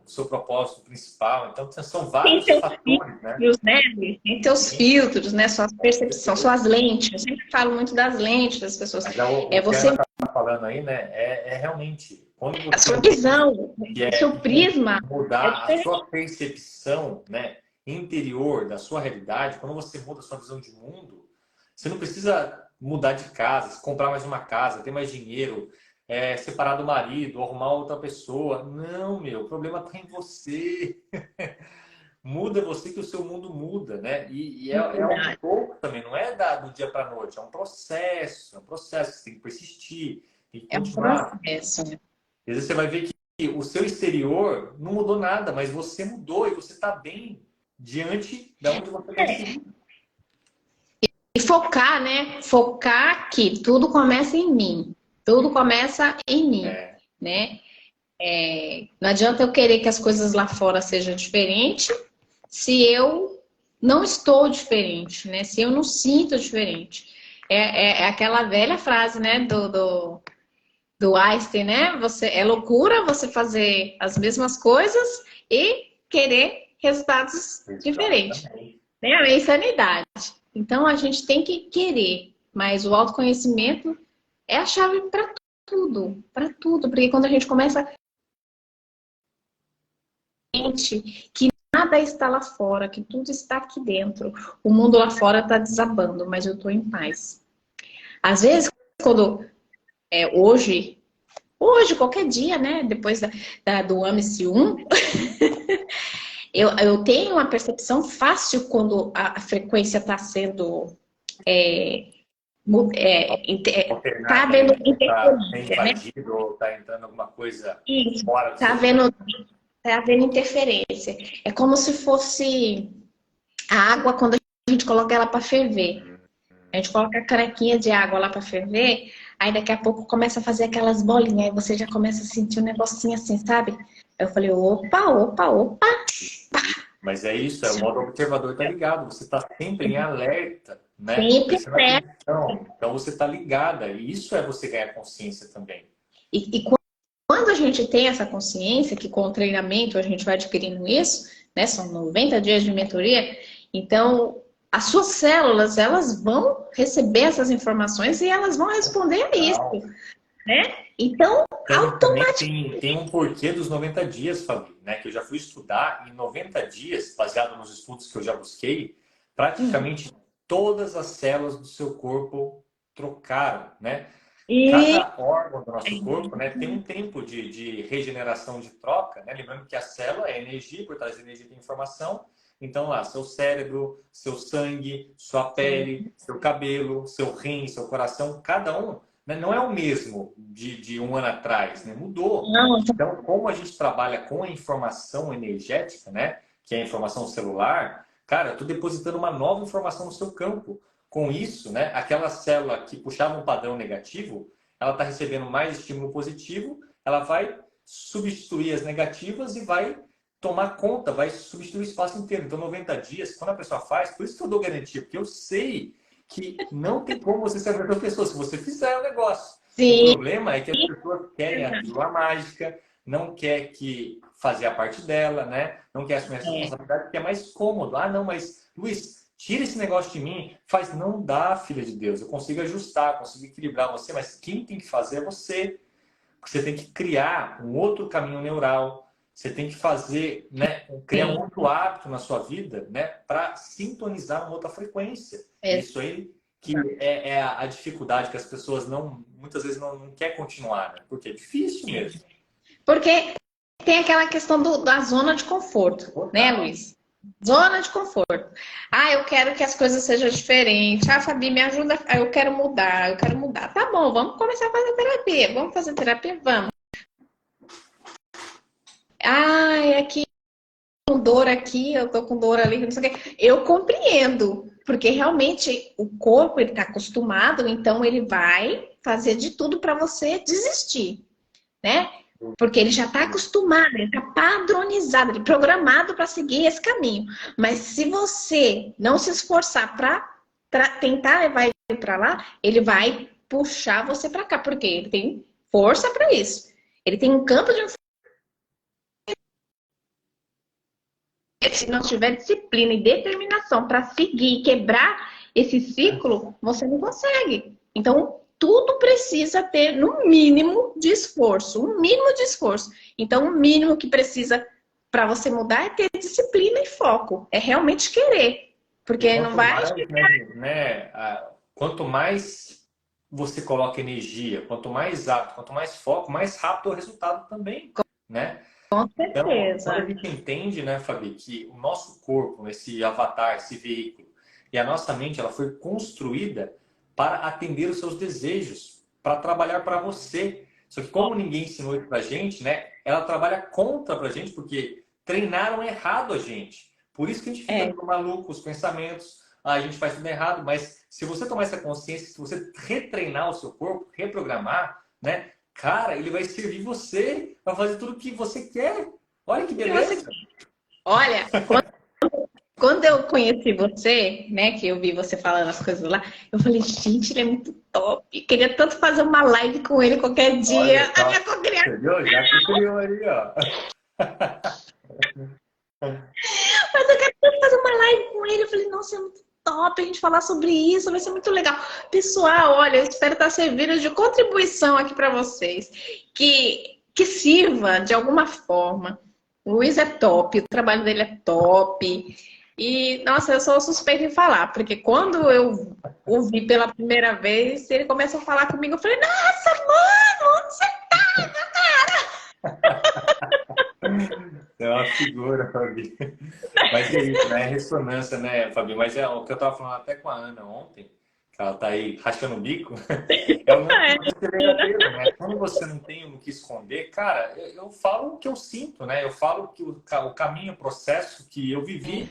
o seu propósito principal. Então, são tem vários seus fatores, né? filtros, né? Luiz? Tem seus Sim, filtros, né? Suas percepções, suas lentes. Eu sempre falo muito das lentes das pessoas. mas o É que a você, Ana está falando aí, né? É realmente quando a você sua visão, que o é seu prisma é mudar a diferente. sua percepção, né, interior da sua realidade, quando você muda a sua visão de mundo, você não precisa mudar de casa, comprar mais uma casa, ter mais dinheiro, separar do marido, arrumar outra pessoa. Não, meu, o problema está em você. Muda você que o seu mundo muda, né? E é aos Verdade. poucos também, não é do dia para a noite, é um processo que você tem que persistir, tem que É um continuar. processo, né? Às vezes você vai ver que o seu exterior não mudou nada, mas você mudou e você está bem diante de onde você quer É. seguir. E focar, né? Focar que tudo começa em mim. Tudo começa em mim, É, né? Não adianta eu querer que as coisas lá fora sejam diferentes se eu não estou diferente, né? Se eu não sinto diferente. É aquela velha frase, né? Do Einstein, né? É loucura você fazer as mesmas coisas e querer resultados diferentes. exatamente. Né? É insanidade. Então a gente tem que querer, mas o autoconhecimento é a chave para tudo, porque quando a gente começa a gente que nada está lá fora, que tudo está aqui dentro, o mundo lá fora está desabando, mas eu estou em paz. Às vezes, quando hoje, qualquer dia, né? Depois do AMS 1, eu tenho uma percepção fácil quando a frequência está sendo tá Alternada, havendo né? Está sendo interferência, né? invadido ou está entrando alguma coisa Isso, fora do tá seu havendo, campo. tá havendo interferência. É como se fosse a água quando a gente coloca ela para ferver. A gente coloca a canequinha de água lá para ferver, aí daqui a pouco começa a fazer aquelas bolinhas, aí você já começa a sentir um negocinho assim, sabe? Eu falei, opa, opa, opa. Mas é isso, o modo observador está ligado, você está sempre em alerta, né? Sempre Prestando presta. atenção. Então você está ligada, e isso é você ganhar consciência também. E quando a gente tem essa consciência, que com o treinamento a gente vai adquirindo isso, né? São 90 dias de mentoria, então as suas células, elas vão receber essas informações e elas vão responder a isso, né? Então, Também tem um porquê dos 90 dias, Fabi, né? Que eu já fui estudar, em 90 dias, baseado nos estudos que eu já busquei, praticamente todas as células do seu corpo trocaram, né? e Cada órgão do nosso corpo, né, tem um tempo de regeneração de troca, né? Lembrando que a célula é energia, por trás da energia tem informação. Então, lá, seu cérebro, seu sangue, sua pele, seu cabelo, seu rim, seu coração, cada um, né, não é o mesmo de um ano atrás, né? Mudou. não, Então, como a gente trabalha com a informação energética, né, que é a informação celular, cara, eu estou depositando uma nova informação no seu campo. Com isso, né, aquela célula que puxava um padrão negativo, ela está recebendo mais estímulo positivo, ela vai substituir as negativas e vai tomar conta, vai substituir o espaço inteiro. Então, 90 dias, quando a pessoa faz, por isso que eu dou garantia, porque eu sei que não tem como você ser a mesma pessoa se você fizer o negócio. O sim, problema é que as pessoas querem a pílula mágica, não quer que fazer a parte dela, né? Não quer assumir essa responsabilidade, porque é mais cômodo. Ah, não, mas, Luiz, tira esse negócio de mim. Faz, não dá, filha de Deus. Eu consigo ajustar, consigo equilibrar você, mas quem tem que fazer é você. Você tem que criar um outro caminho neural. Você tem que fazer, né, criar um outro hábito na sua vida, né, para sintonizar uma outra frequência. Isso aí que é a dificuldade que as pessoas muitas vezes não quer continuar, né? Porque é difícil mesmo. porque tem aquela questão da zona de conforto, né, Luiz? Zona de conforto. Ah, eu quero que as coisas sejam diferentes. Ah, Fabi, me ajuda. Eu quero mudar, eu quero mudar. Tá bom, vamos começar a fazer terapia. Vamos fazer terapia? Vamos. Ah, é aqui com dor aqui, eu tô com dor ali, não sei o quê. Eu compreendo, porque realmente o corpo ele tá acostumado, então ele vai fazer de tudo para você desistir, né? Porque ele já está acostumado, ele está padronizado, ele é programado para seguir esse caminho. Mas se você não se esforçar para tentar levar ele para lá, ele vai puxar você para cá, porque ele tem força para isso. Ele tem um campo de informação. Se não tiver disciplina e determinação para seguir e quebrar esse ciclo, você não consegue. Então, tudo precisa ter no mínimo de esforço, um mínimo de esforço. Então, o mínimo que precisa para você mudar é ter disciplina e foco, é realmente querer, porque não vai. Quanto mais você coloca energia, quanto mais hábito, quanto mais foco, mais rápido é o resultado também, né? Com Então, certeza. quando a gente entende, né, Fabi, que o nosso corpo, esse avatar, esse veículo, e a nossa mente, ela foi construída para atender os seus desejos, para trabalhar para você. Só que como ninguém ensinou isso pra gente, né, ela trabalha contra pra gente, porque treinaram errado a gente. Por isso que a gente fica maluco, os pensamentos, a gente faz tudo errado, mas se você tomar essa consciência, se você retreinar o seu corpo, reprogramar, né, cara, ele vai servir você, vai fazer tudo o que você quer. Olha que beleza. Olha, quando eu conheci você, né, que eu vi você falando as coisas lá, eu falei, gente, ele é muito top. Queria tanto fazer uma live com ele qualquer dia. Olha, A minha congregação. entendeu? Já que criou aí, ó. Mas eu quero tanto fazer uma live com ele. Eu falei, nossa, é muito top a gente falar sobre isso, vai ser muito legal. Pessoal, olha, eu espero estar servindo de contribuição aqui para vocês. Que sirva de alguma forma. O Luiz é top, o trabalho dele é top. E, nossa, eu sou suspeita em falar, porque quando eu ouvi pela primeira vez, ele começou a falar comigo, eu falei, nossa, mano, onde você É uma figura, Fabi. Mas é isso, né? É ressonância, né, Fabi? Mas é o que eu tava falando até com a Ana ontem, que ela tá aí rachando o bico. É o lance verdadeiro, né? Quando você não tem o que esconder, cara, eu falo o que eu sinto, né? Eu falo que o caminho, o processo que eu vivi.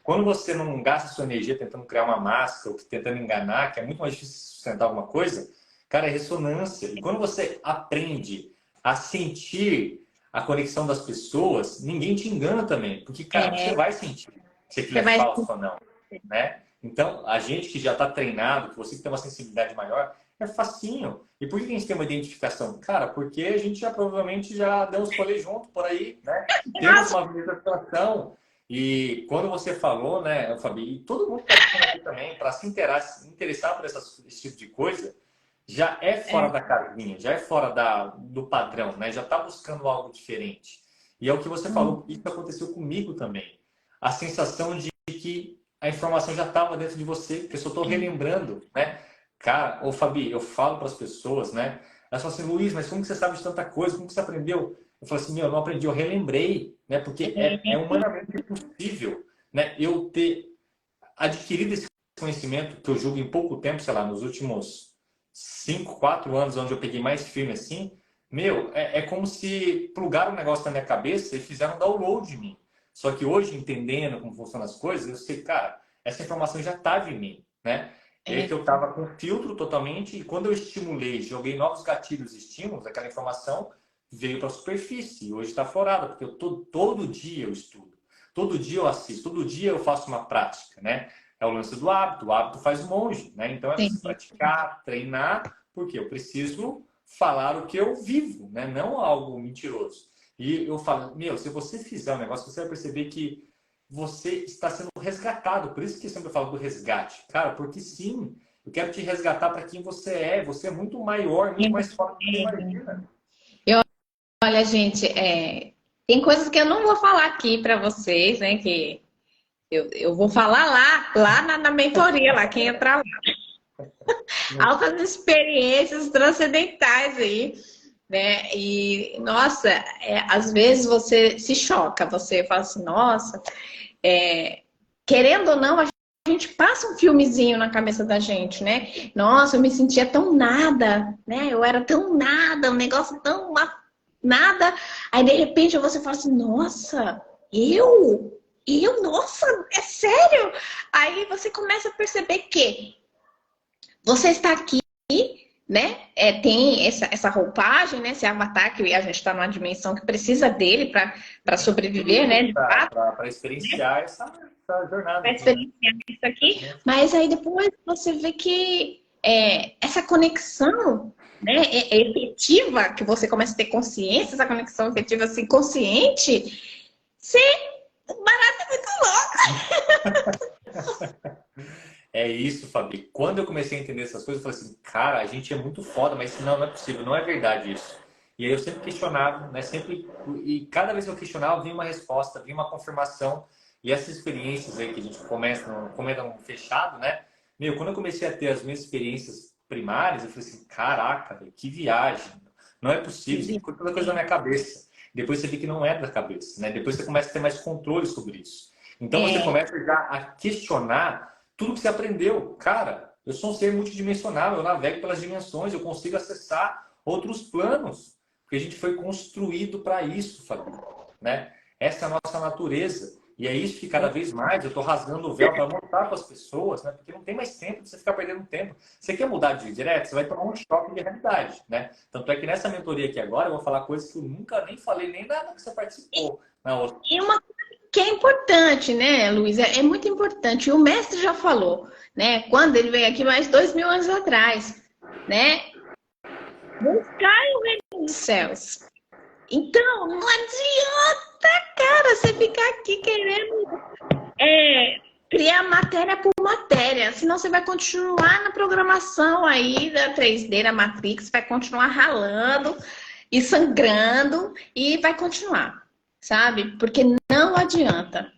Quando você não gasta sua energia tentando criar uma máscara, ou tentando enganar, que é muito mais difícil sustentar alguma coisa, cara, é ressonância. E quando você aprende a sentir a conexão das pessoas, ninguém te engana também. Porque, cara, você vai sentir se aquilo é falso ou não, né? Então, a gente que já está treinado, que você que tem uma sensibilidade maior, é facinho. E por que a gente tem uma identificação? Cara, porque a gente já provavelmente já deu uns rolês junto por aí, né? Temos uma identificação. E quando você falou, né, Fabi, e todo mundo está aqui também, para se interessar por esse tipo de coisa, já é fora da casinha, já é fora do padrão, né? Já está buscando algo diferente. E é o que você falou, isso aconteceu comigo também. A sensação de que a informação já estava dentro de você, que eu só estou relembrando, né? Cara, ô Fabi, eu falo para as pessoas, né? Elas falam assim, Luiz, mas como que você sabe de tanta coisa? Como que você aprendeu? Eu falo assim, eu não aprendi, eu relembrei, né? Porque é humanamente impossível, né? Eu ter adquirido esse conhecimento, que eu julgo em pouco tempo, sei lá, nos últimos 5, 4 anos, onde eu peguei mais firme assim, é como se plugaram um negócio na minha cabeça e fizeram um download de mim. Só que hoje, entendendo como funcionam as coisas, eu sei, cara, essa informação já estava em mim, né? E aí que eu estava com filtro totalmente, e quando eu estimulei, joguei novos gatilhos e estímulos, aquela informação veio para a superfície. E hoje está florada, porque todo dia eu estudo, todo dia eu assisto, todo dia eu faço uma prática, né? É o lance do hábito, o hábito faz o monge, né? Então é preciso praticar, treinar, porque eu preciso falar o que eu vivo, né? Não algo mentiroso. E eu falo, se você fizer um negócio, você vai perceber que você está sendo resgatado. Por isso que eu sempre falo do resgate. Cara, porque sim, eu quero te resgatar para quem você é. Você é muito maior, muito mais forte do que você imagina. Olha, gente, tem coisas que eu não vou falar aqui para vocês, né? Que eu vou falar lá na mentoria, lá, quem entrar lá. Altas experiências transcendentais aí, né? E, nossa, às vezes você se choca, você fala assim, nossa, querendo ou não, a gente passa um filmezinho na cabeça da gente, né? Nossa, eu me sentia tão nada, né? Eu era tão nada, um negócio tão nada. Aí, de repente, você fala assim, nossa, nossa, é sério? Aí você começa a perceber que você está aqui, né? Tem essa roupagem, né? Esse avatar que a gente está numa dimensão que precisa dele para sobreviver, né? De fato, Para experienciar essa jornada para aqui, né? experienciar isso aqui. Mas aí depois você vê que essa conexão, né, é efetiva, que você começa a ter consciência, essa conexão efetiva, assim, consciente, você... O barato é muito louco. É isso, Fabi. Quando eu comecei a entender essas coisas, eu falei assim, cara, a gente é muito foda, mas não é possível, não é verdade isso. E aí eu sempre questionava, né? E cada vez que eu questionava, vinha uma resposta, vinha uma confirmação. E essas experiências aí que a gente comenta no fechado, né? Meu, quando eu comecei a ter as minhas experiências primárias, eu falei assim, caraca, velho, que viagem. Não é possível, isso ficou toda coisa na minha cabeça. Depois você vê que não é da cabeça, né? Depois você começa a ter mais controle sobre isso. Então você começa já a questionar tudo que você aprendeu. Cara, eu sou um ser multidimensional, eu navego pelas dimensões, eu consigo acessar outros planos. Porque a gente foi construído para isso, Fabi, né? Essa é a nossa natureza. E é isso que cada vez mais eu estou rasgando o véu para mostrar para as pessoas, né? Porque não tem mais tempo de você ficar perdendo tempo. Você quer mudar de direto, você vai tomar um choque de realidade, né? Tanto é que nessa mentoria aqui agora eu vou falar coisas que eu nunca nem falei, nem nada que você participou na outra. E uma coisa que é importante, né, Luiz? É muito importante. E o mestre já falou, né? Quando ele veio aqui mais 2000 anos atrás, né? Buscar o reino dos céus. Então, não adianta, cara, você ficar aqui querendo criar matéria por matéria. Senão você vai continuar na programação aí da 3D, da Matrix, vai continuar ralando e sangrando e vai continuar, sabe? Porque não adianta.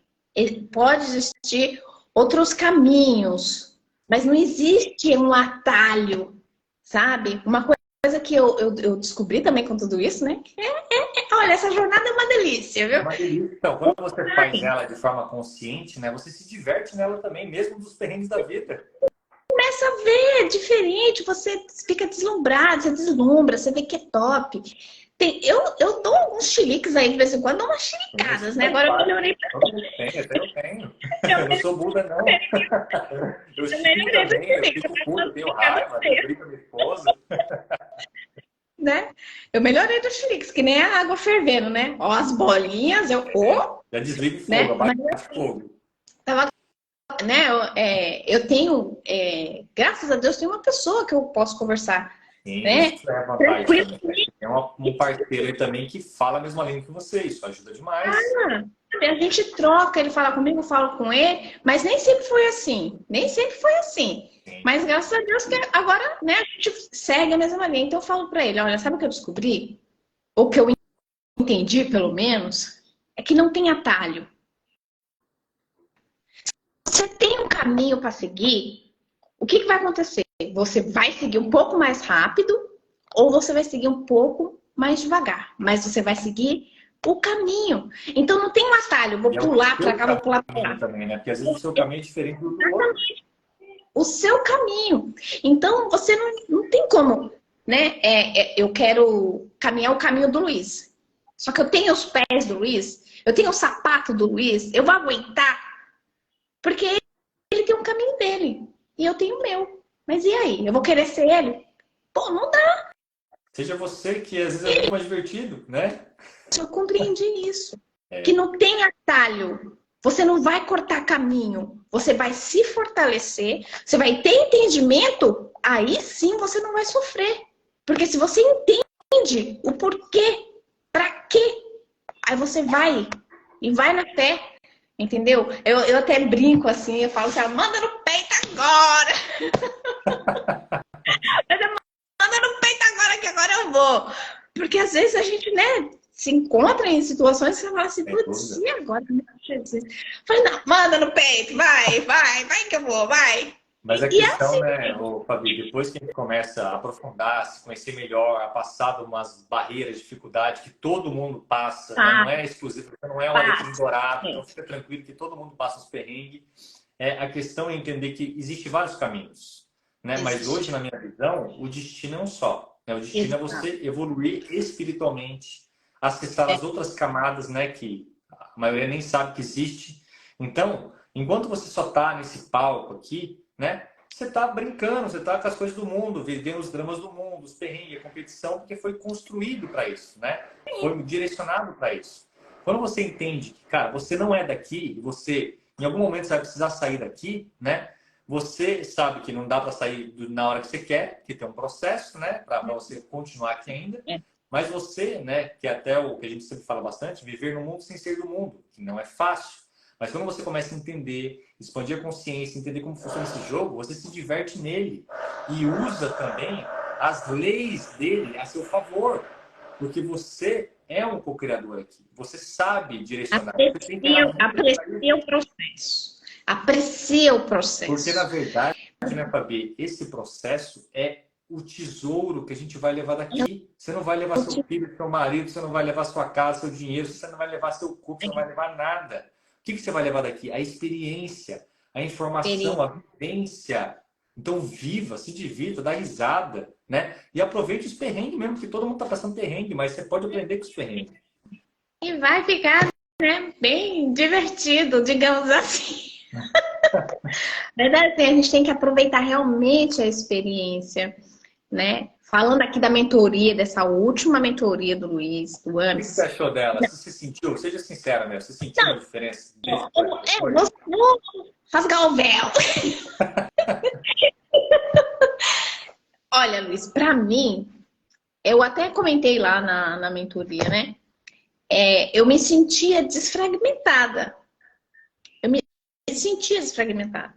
Pode existir outros caminhos, mas não existe um atalho, sabe? Uma coisa que eu descobri também com tudo isso, né? Olha, essa jornada é uma delícia, viu? Uma delícia. Então, quando você faz ela de forma consciente, né? Você se diverte nela também, mesmo dos perrengues da vida. Começa a ver diferente, você fica deslumbrado, você deslumbra, você vê que é top. Eu dou uns chiliques aí de vez em quando, dou umas chilicadas, né? Agora eu melhorei. Eu tenho. Eu não sou Buda, não. Eu xingo também, eu fico puto, eu tenho raiva, eu brigo com a minha esposa. Né? Eu melhorei dos chiliques, que nem a água fervendo, né? Ó, as bolinhas, Já desliga o fogo, né? abaixa o fogo. Tava, né? Eu tenho, graças a Deus, tem uma pessoa que eu posso conversar. Sim, Né? isso é vantagem também. Tem um parceiro aí também que fala a mesma língua que você, isso ajuda demais. A gente troca, ele fala comigo, eu falo com ele, mas nem sempre foi assim. Nem sempre foi assim. Sim. Mas graças a Deus que agora, né, a gente segue a mesma linha. Então eu falo pra ele, olha, sabe o que eu descobri? Ou que eu entendi, pelo menos, é que não tem atalho. Você tem um caminho para seguir, o que vai acontecer? Você vai seguir um pouco mais rápido ou você vai seguir um pouco mais devagar, mas você vai seguir o caminho. Então não tem um atalho, vou pular para cá, vou pular para lá. Também, né? Porque às vezes o seu caminho é diferente do outro. O seu caminho. Então você não tem como, né? Eu quero caminhar o caminho do Luiz. Só que eu tenho os pés do Luiz, eu tenho o sapato do Luiz, eu vou aguentar? Porque ele tem um caminho dele e eu tenho o meu. Mas e aí? Eu vou querer ser ele? Pô, não dá. Seja você que às vezes é muito mais divertido, né? Eu compreendi isso. Que não tem atalho. Você não vai cortar caminho. Você vai se fortalecer. Você vai ter entendimento. Aí sim você não vai sofrer. Porque se você entende o porquê, pra quê, aí você vai. E vai na fé. Entendeu? Eu até brinco assim. Eu falo assim, manda no peito agora. Manda no peito agora que agora eu vou. Porque às vezes a gente, né, se encontra em situações que você fala assim, putz, e agora? Jesus. Falei, não, manda no peito, vai que eu vou, vai. Mas a questão, assim, né, Fabi, depois que a gente começa a aprofundar, se conhecer melhor, a passar de umas barreiras, dificuldades que todo mundo passa, né? Não é exclusivo, não é um alecrim dourado, então fica tranquilo que todo mundo passa os perrengues. A questão é entender que existem vários caminhos, né? Mas hoje, na minha visão, o destino é um só. Né? O destino é você evoluir espiritualmente, acessar as outras camadas, né, que a maioria nem sabe que existe. Então, enquanto você só está nesse palco aqui, né, você está brincando, você está com as coisas do mundo, vivendo os dramas do mundo, os perrengues, a competição, porque foi construído para isso, né? Foi direcionado para isso. Quando você entende que, cara, você não é daqui, você, em algum momento, você vai precisar sair daqui, né? Você sabe que não dá para sair na hora que você quer, que tem um processo, né? Para você continuar aqui ainda. Mas você, né? Que é até o que a gente sempre fala bastante, viver no mundo sem ser do mundo, que não é fácil. Mas quando você começa a entender, expandir a consciência, entender como funciona esse jogo, você se diverte nele e usa também as leis dele a seu favor. Porque você é um co-criador aqui. Você sabe direcionar. Aprecia o processo. Aprecia o processo. Porque, na verdade, né, Fabi, esse processo é o tesouro que a gente vai levar daqui. Você não vai levar seu filho, seu marido, você não vai levar sua casa, seu dinheiro, você não vai levar seu corpo, você não vai levar nada. O que você vai levar daqui? A experiência, a informação, a vivência. Então, viva, se divirta, dá risada, né? E aproveite os perrengues mesmo, que todo mundo está passando perrengue, mas você pode aprender com os perrengues. E vai ficar, né, bem divertido, digamos assim. Verdade, a gente tem que aproveitar realmente a experiência, né? Falando aqui da mentoria, dessa última mentoria do Luiz, do O que ano. você achou dela? Você sentiu? Seja sincera, né? Você sentiu a diferença? Vou rasgar o véu. Olha, Luiz, pra mim, eu até comentei lá na mentoria, né? Eu me sentia desfragmentada. Eu me sentia desfragmentada,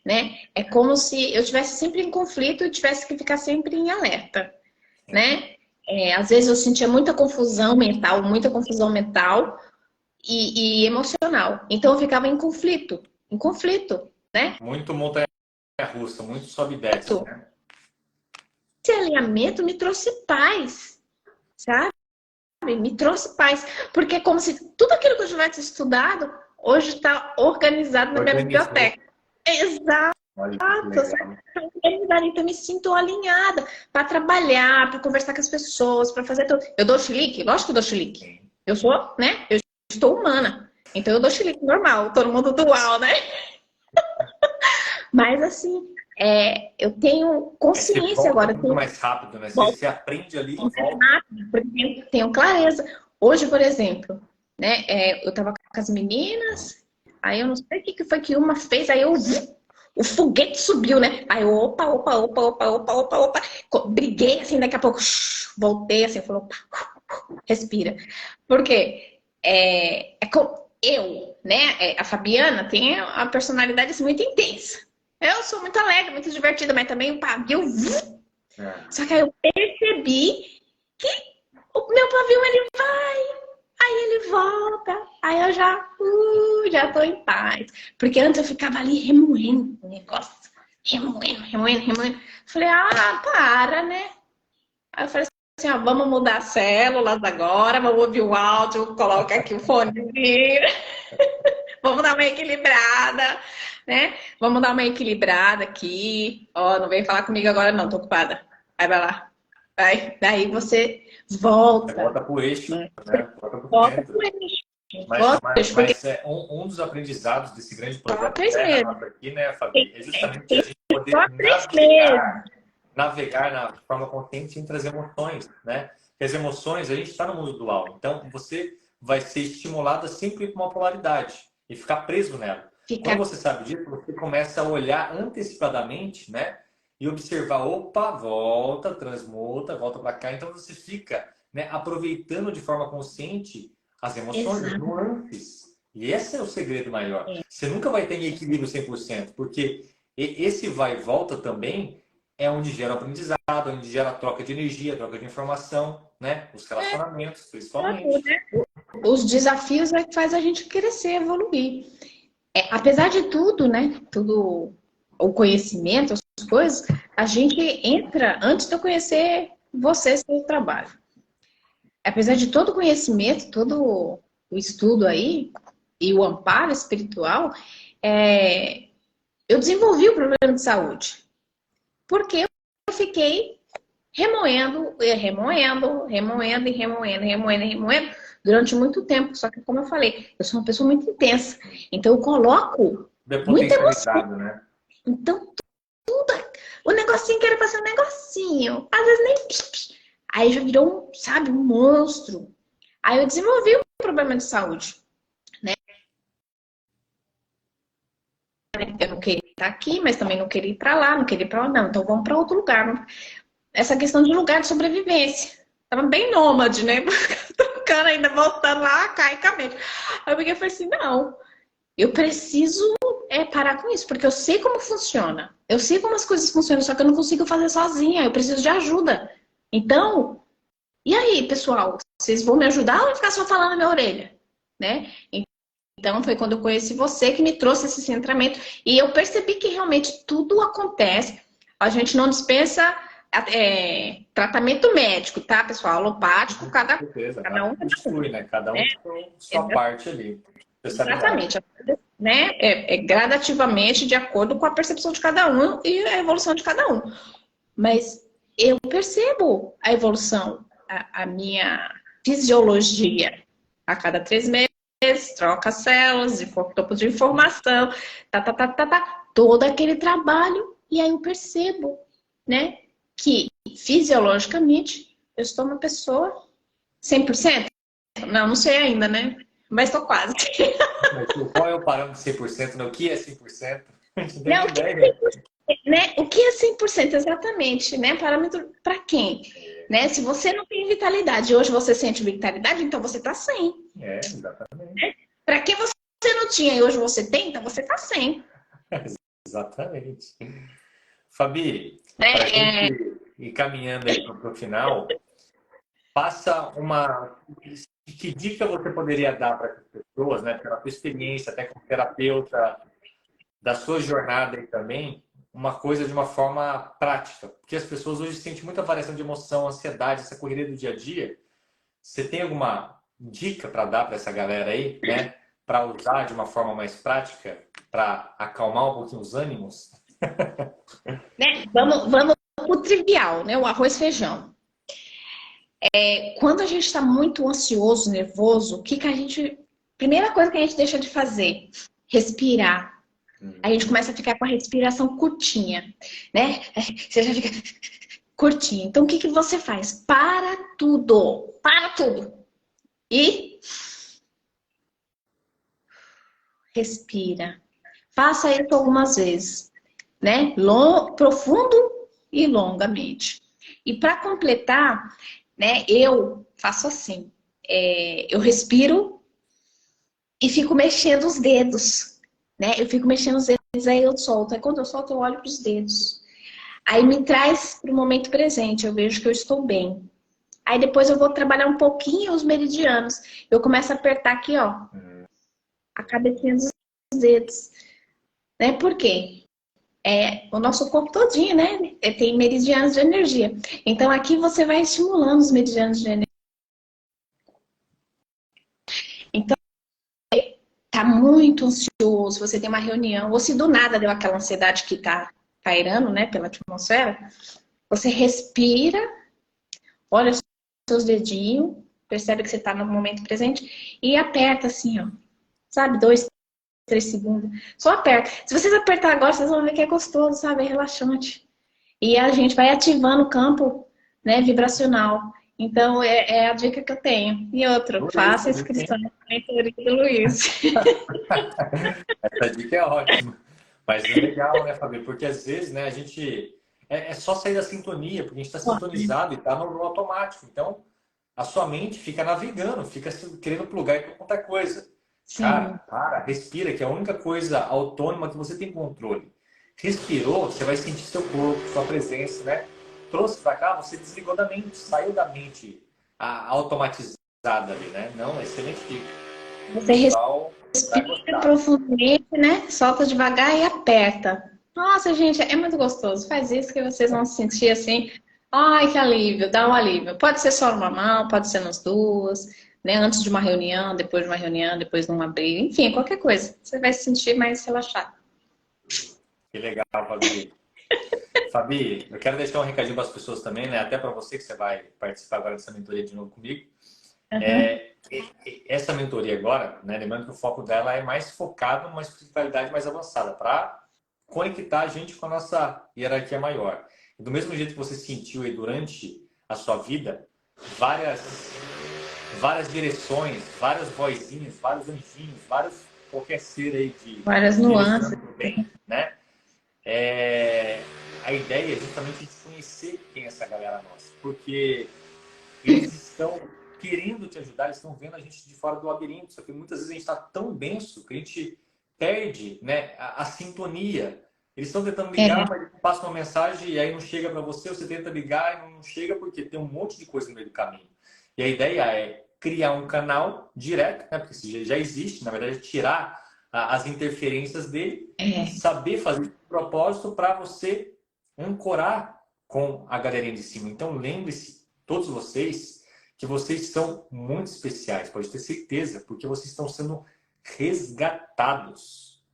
né? É como se eu estivesse sempre em conflito e tivesse que ficar sempre em alerta, né? Às vezes eu sentia muita confusão mental e emocional. Então eu ficava em conflito, né? Muito montanha-russa, muito sobe e desce, né? Esse alinhamento me trouxe paz, sabe? Me trouxe paz. Porque é como se tudo aquilo que eu tivesse estudado hoje está organizado na minha biblioteca. Exato. Então eu me sinto alinhada para trabalhar, para conversar com as pessoas, para fazer tudo. Eu dou chilique? Lógico que eu dou chilique. Eu sou, né? Eu estou humana. Então eu dou chilique normal, todo mundo dual, né? Mas assim, eu tenho consciência agora. Muito mais rápido, né? Você aprende ali e volta. Rápido, porque tenho clareza. Hoje, por exemplo, né? Eu tava com as meninas, aí eu não sei o que foi que uma fez, aí o foguete subiu, né? Aí eu, opa. Briguei assim, daqui a pouco, voltei assim, falou, opa, respira. Por quê? Eu, né? A Fabiana tem a personalidade assim, muito intensa. Eu sou muito alegre, muito divertida, mas também o pavio... Só que aí eu percebi que o meu pavio, ele vai, aí ele volta, aí eu já tô em paz. Porque antes eu ficava ali remoendo o negócio, remoendo. Falei, para, né? Aí eu falei assim, vamos mudar as células agora, vamos ouvir o áudio, coloca aqui o fonezinho, vamos dar uma equilibrada, né? Vamos dar uma equilibrada aqui. Não vem falar comigo agora não, tô ocupada. Aí vai lá. Daí você volta. Volta pro eixo, né? Volta pro eixo. Mas um dos aprendizados desse grande projeto aqui, né, Fabi? É justamente a gente poder navegar na forma consciente sem trazer emoções, né? Porque as emoções, a gente está no mundo dual. Então, você vai ser estimulada sempre com uma polaridade e ficar preso nela. Quando você sabe disso, você começa a olhar antecipadamente, né? E observar, opa, volta, transmuta, volta para cá. Então você fica, né, aproveitando de forma consciente as emoções, as nuances. E esse é o segredo maior. Você nunca vai ter em equilíbrio 100%, porque esse vai e volta também é onde gera o aprendizado, onde gera a troca de energia, a troca de informação, né? Os relacionamentos, principalmente. Os desafios é que faz a gente crescer, evoluir. Apesar de tudo, né? Tudo, o conhecimento, as coisas, a gente entra antes de eu conhecer você, seu trabalho. Apesar de todo o conhecimento, todo o estudo aí e o amparo espiritual, eu desenvolvi o problema de saúde. Porque eu fiquei remoendo durante muito tempo. Só que, como eu falei, eu sou uma pessoa muito intensa. Então, eu coloco muita emoção. Né? Então, O negocinho que era pra ser um negocinho. Às vezes nem... Aí já virou, sabe, um monstro. Aí eu desenvolvi um problema de saúde. Eu não queria estar aqui, mas também não queria ir para lá, não queria ir para lá, não. Então vamos para outro lugar. Essa questão de lugar de sobrevivência. Tava bem nômade, né? Trocando ainda, voltando lá, arcaicamente. Aí eu peguei e falei assim, não, eu preciso parar com isso, porque eu sei como funciona. Eu sei como as coisas funcionam, só que eu não consigo fazer sozinha, eu preciso de ajuda. Então, e aí, pessoal? Vocês vão me ajudar ou vão ficar só falando na minha orelha? Né? Então, foi quando eu conheci você que me trouxe esse centramento. E eu percebi que realmente tudo acontece. A gente não dispensa tratamento médico, tá, pessoal? Alopático, cada um. Flui, né? Cada um com sua parte ali. Exatamente. Né? Gradativamente, de acordo com a percepção de cada um e a evolução de cada um. Mas eu percebo a evolução, a minha fisiologia a cada 3 meses. Troca células, topo de informação, todo aquele trabalho, e aí eu percebo, né, que fisiologicamente eu estou uma pessoa 100%? Não sei ainda, né? Mas estou quase. Mas qual é o parâmetro de 100%? Né? O que é 100%? A gente Não, tem ideia. Né? O que é 100% exatamente, né? Parâmetro para quem? Né? Se você não tem vitalidade, hoje você sente vitalidade, então você está 100. Exatamente. Para quem você não tinha e hoje você tem, então você está 100. Exatamente. Fabi, Né? para a gente ir caminhando aí para o final, passa uma... Que dica você poderia dar para as pessoas, né? Pela sua experiência, até como terapeuta, da sua jornada aí também, uma coisa de uma forma prática. Porque as pessoas hoje sentem muita variação de emoção, ansiedade, essa correria do dia a dia. Você tem alguma dica para dar para essa galera aí, né? Para usar de uma forma mais prática, para acalmar um pouquinho os ânimos? Né? Vamos pro trivial, né? O arroz e feijão. Quando a gente está muito ansioso, nervoso, o que a gente... Primeira coisa que a gente deixa de fazer, respirar. A gente começa a ficar com a respiração curtinha, né? Você já fica curtinha. Então, o que você faz? Para tudo. Para tudo. E respira. Faça isso algumas vezes, né? Profundo e longamente. E para completar, né? Eu faço assim. Eu respiro e fico mexendo os dedos, né? Eu fico mexendo os dedos, aí eu solto. Aí quando eu solto, eu olho para os dedos. Aí me traz para o momento presente. Eu vejo que eu estou bem. Aí depois eu vou trabalhar um pouquinho os meridianos. Eu começo a apertar aqui, ó, a cabecinha dos dedos. Né? Por quê? O nosso corpo todinho, né? Tem meridianos de energia. Então aqui você vai estimulando os meridianos de energia. Então, tá muito ansioso, você tem uma reunião, ou se do nada deu aquela ansiedade que tá pairando, né, pela atmosfera, você respira, olha os seus dedinhos, percebe que você tá no momento presente e aperta assim, ó, sabe, 2, 3 segundos. Só aperta. Se vocês apertar agora, vocês vão ver que é gostoso, sabe, é relaxante. E a gente vai ativando o campo, né, vibracional. Então, é a dica que eu tenho. E outra, faça inscrição na mentoria do Luiz. Essa dica é ótima. Mas é legal, né, Fabi? Porque às vezes, né, a gente... É só sair da sintonia, porque a gente está sintonizado e está no automático. Então, a sua mente fica navegando, fica querendo plugar em qualquer coisa. Sim. Cara, respira, que é a única coisa autônoma que você tem controle. Respirou, você vai sentir seu corpo, sua presença, né? Trouxe para cá, você desligou da mente, saiu da mente automatizada ali, né? Não, excelente dica. Você respira profundamente, né? Solta devagar e aperta. Nossa, gente, é muito gostoso. Faz isso que vocês vão se sentir assim. Ai, que alívio, dá um alívio. Pode ser só numa mão, pode ser nas duas, né? Antes de uma reunião, depois de uma reunião, depois de uma briga. Enfim, qualquer coisa. Você vai se sentir mais relaxado. Que legal, Fabi. Fabi, eu quero deixar um recadinho para as pessoas também, né? Até para você que você vai participar agora dessa mentoria de novo comigo. Essa mentoria agora, né? Lembrando que o foco dela é mais focado numa espiritualidade mais avançada, para conectar a gente com a nossa hierarquia maior. E do mesmo jeito que você sentiu aí durante a sua vida, várias direções, várias vozinhas, vários anjinhos, vários qualquer ser aí de Várias nuances. direcionando pro bem, né? A ideia é justamente de conhecer quem é essa galera nossa, porque eles estão querendo te ajudar, eles estão vendo a gente de fora do labirinto, só que muitas vezes a gente está tão denso que a gente perde, né, a sintonia. Eles estão tentando ligar, mas passa uma mensagem e aí não chega para você, você tenta ligar e não chega porque tem um monte de coisa no meio do caminho. E a ideia é criar um canal direto, né, porque isso já existe, na verdade, é tirar as interferências dele, saber fazer o propósito para você ancorar com a galerinha de cima. Então, lembre-se, todos vocês, que vocês são muito especiais, pode ter certeza, porque vocês estão sendo resgatados.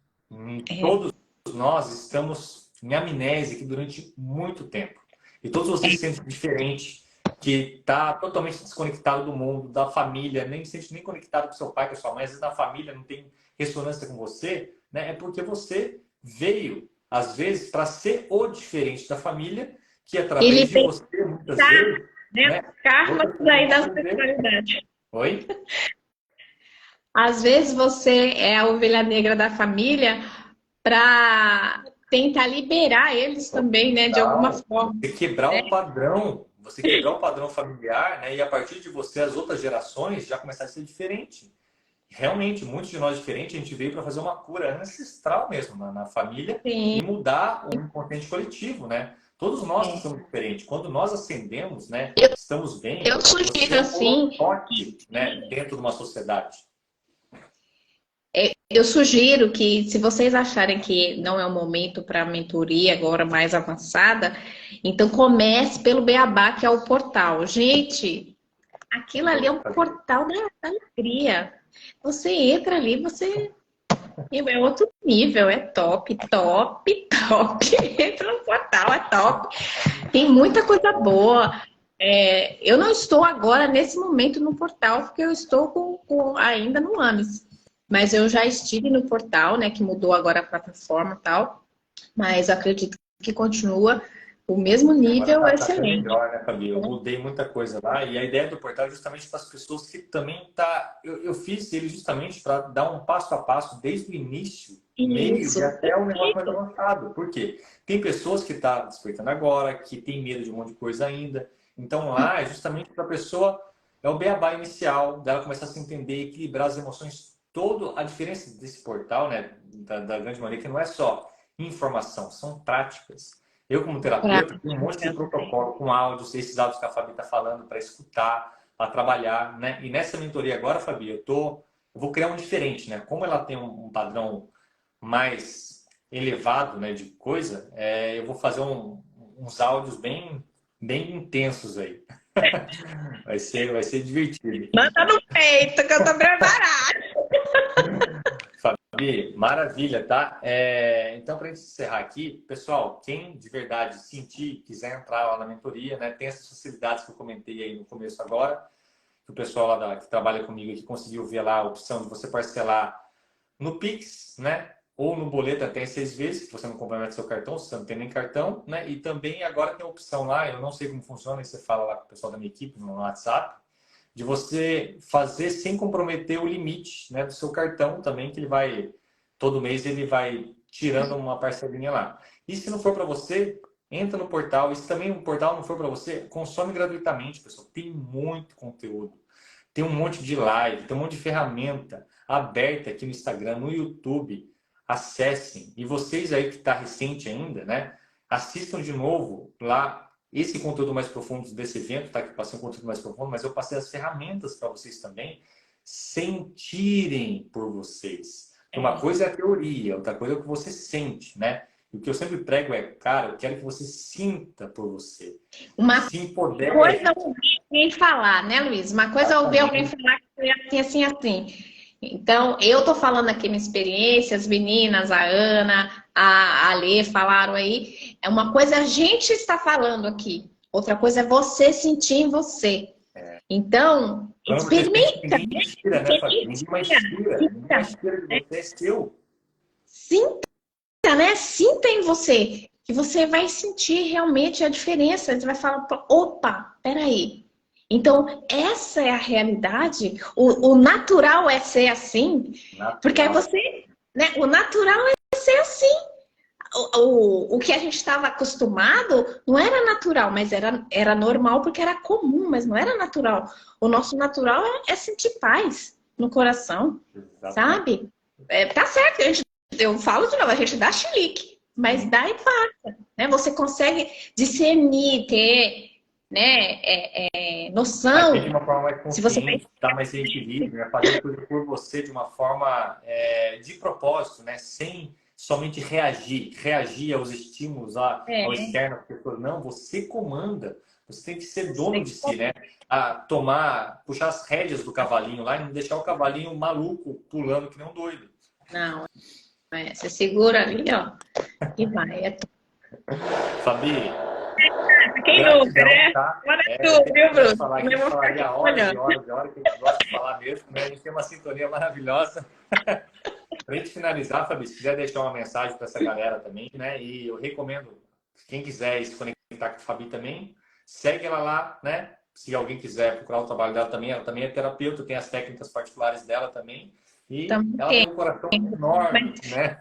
Todos nós estamos em amnésia aqui durante muito tempo. E todos vocês se sentem diferente, que está totalmente desconectado do mundo, da família, nem se sente nem conectado com seu pai, com sua mãe, às vezes na família não tem ressonância com você, né? É porque você veio, às vezes, para ser o diferente da família, que através de você, muitas vezes... Né? Karma daí da sexualidade. Oi? Às vezes você é a ovelha negra da família para tentar liberar eles também, né? De alguma forma. Você quebrar o padrão, você quebrar o padrão familiar, né? E a partir de você, as outras gerações já começarem a ser diferentes. Realmente, muitos de nós diferentes, a gente veio para fazer uma cura ancestral mesmo na família. Sim. E mudar o inconsciente coletivo, né? Todos nós somos diferentes. Quando nós ascendemos, né? Estamos bem. Eu sugiro assim, né? Dentro de uma sociedade. Eu sugiro que, se vocês acharem que não é o momento para a mentoria agora mais avançada, então comece pelo Beabá, que é o portal. Gente, aquilo ali é um portal da alegria. Você entra ali, é outro nível, é top, top, top. Entra no portal, é top. Tem muita coisa boa. Eu não estou agora, nesse momento, no portal, porque eu estou ainda no AMES. Mas eu já estive no portal, né, que mudou agora a plataforma e tal. Mas acredito que continua o mesmo nível, excelente. Melhor, né, Fabi? Eu mudei muita coisa lá. E a ideia do portal é justamente para as pessoas que também tá. Eu fiz ele justamente para dar um passo a passo desde o início, meio e até o negócio mais avançado. Por quê? Tem pessoas que estão despertando agora, que tem medo de um monte de coisa ainda. Então lá é justamente para a pessoa, é o beabá inicial, dela começar a se entender, equilibrar as emoções. Toda a diferença desse portal, né, da grande maioria, que não é só informação, são práticas. Eu, como terapeuta, tenho um monte de protocolo com áudios, esses áudios que a Fabi está falando, para escutar, para trabalhar, né? E nessa mentoria agora, Fabi, eu vou criar um diferente, né? Como ela tem um padrão mais elevado, né, de coisa, eu vou fazer uns áudios bem intensos aí. Vai ser divertido. Manda no peito, que eu tô preparada. Fabi, maravilha, tá? Então, para a gente encerrar aqui, pessoal, quem de verdade sentir, quiser entrar lá na mentoria, né, tem essas facilidades que eu comentei aí no começo agora, que o pessoal lá que trabalha comigo aqui conseguiu ver lá a opção de você parcelar no Pix, né? Ou no boleto até 6 vezes, que você não compromete seu cartão, se você não tem nem cartão, né? E também agora tem a opção lá, eu não sei como funciona, e você fala lá com o pessoal da minha equipe no WhatsApp, de você fazer sem comprometer o limite, né, do seu cartão também, que ele vai, todo mês ele vai tirando uma parcelinha lá. E se não for para você, entra no portal. E se também o portal não for para você, consome gratuitamente, pessoal. Tem muito conteúdo. Tem um monte de live, tem um monte de ferramenta aberta aqui no Instagram, no YouTube. Acessem. E vocês aí que está recente ainda, né, assistam de novo lá esse conteúdo mais profundo desse evento, tá? Que eu passei um conteúdo mais profundo, mas eu passei as ferramentas para vocês também sentirem por vocês. Uma coisa é a teoria, outra coisa é o que você sente, né? E o que eu sempre prego é, cara, eu quero que você sinta por você. Se empodere. Uma coisa é ouvir alguém falar, né, Luiz? Uma coisa é ouvir alguém falar que é assim. Então, eu tô falando aqui minha experiência, as meninas, a Ana, a Alê falaram aí. Uma coisa é a gente está falando aqui, outra coisa é você sentir em você. Então, experimenta. Ninguém inspira, né, Fabi? Ninguém inspira de você, é seu. Sinta, né? Sinta escuta em você, que você vai sentir realmente a diferença. Você vai falar, opa, peraí. Então, essa é a realidade. O natural é ser assim, porque aí Natural. você, né? O natural é ser assim. O que a gente estava acostumado não era natural, mas era normal porque era comum, mas não era natural. O nosso natural é sentir paz no coração, Exatamente. sabe? Tá certo, eu falo de novo, a gente dá chilique, mas dá e passa, né? Você consegue discernir, ter, né, Agir de noção. uma forma mais Se você vai. consciente, dar mais equilíbrio, né? Fazer coisa por você de uma forma de propósito, né? Sem somente reagir aos estímulos, ao externo, às pessoas. Não, você comanda. Você tem que ser dono de si, né? Puxar as rédeas do cavalinho lá e não deixar o cavalinho maluco pulando que nem um doido. Não, você segura ali, ó, e vai. Fabi, Quem nunca, gratidão, né? tá? Olha tu, viu, Pudesse Bruno? falar aqui, a Eu gente vou ficar falaria aqui horas e olhando. horas e horas, que a gente gosta de falar mesmo, né? A gente tem uma sintonia maravilhosa. Para a gente finalizar, Fabi, se quiser deixar uma mensagem para essa galera também, né? E eu recomendo, quem quiser se conectar com a Fabi também, segue ela lá, né? Se alguém quiser procurar o trabalho dela também, ela também é terapeuta, tem as técnicas particulares dela também. E ela tem Também. um coração enorme, né?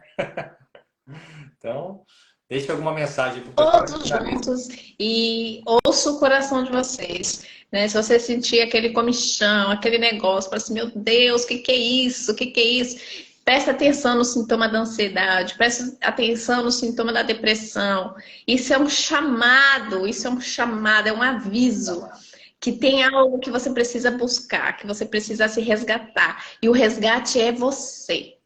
Então, deixa alguma mensagem para o pessoal e Todos finaliza. juntos e ouço o coração de vocês, né? Se você sentir aquele comichão, aquele negócio, fala assim, meu Deus, o que que é isso? O que que é isso? Presta atenção no sintoma da ansiedade, presta atenção no sintoma da depressão. Isso é um chamado, é um aviso que tem algo que você precisa buscar, que você precisa se resgatar. E o resgate é você.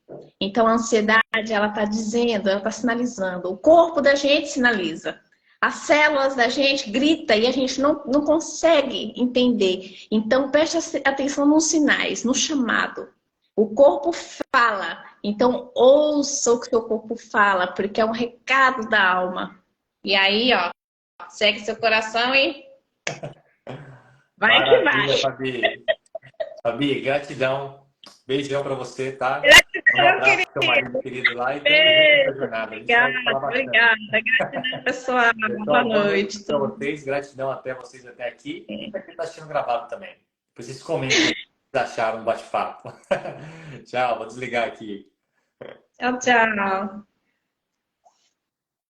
Então, a ansiedade, ela está dizendo, ela está sinalizando. O corpo da gente sinaliza. As células da gente grita e a gente não consegue entender. Então, preste atenção nos sinais, no chamado. O corpo fala. Então, ouça o que o seu corpo fala, porque é um recado da alma. E aí, ó, segue seu coração e vai que vai. Maravilha, Fabi. Fabi, gratidão. Beijão para você, tá? Um Gratidão, abraço pro seu querido. marido querido lá e tamo junto nessa Beijo. jornada. A gente vai Obrigada, falar bastante. obrigada. Gratidão, pessoal. Boa Pessoal, boa noite noite. para vocês. Gratidão até vocês até aqui. E para quem está assistindo gravado também. Depois vocês comentem aí o que vocês acharam do bate-papo. Tchau, vou desligar aqui. Tchau, tchau.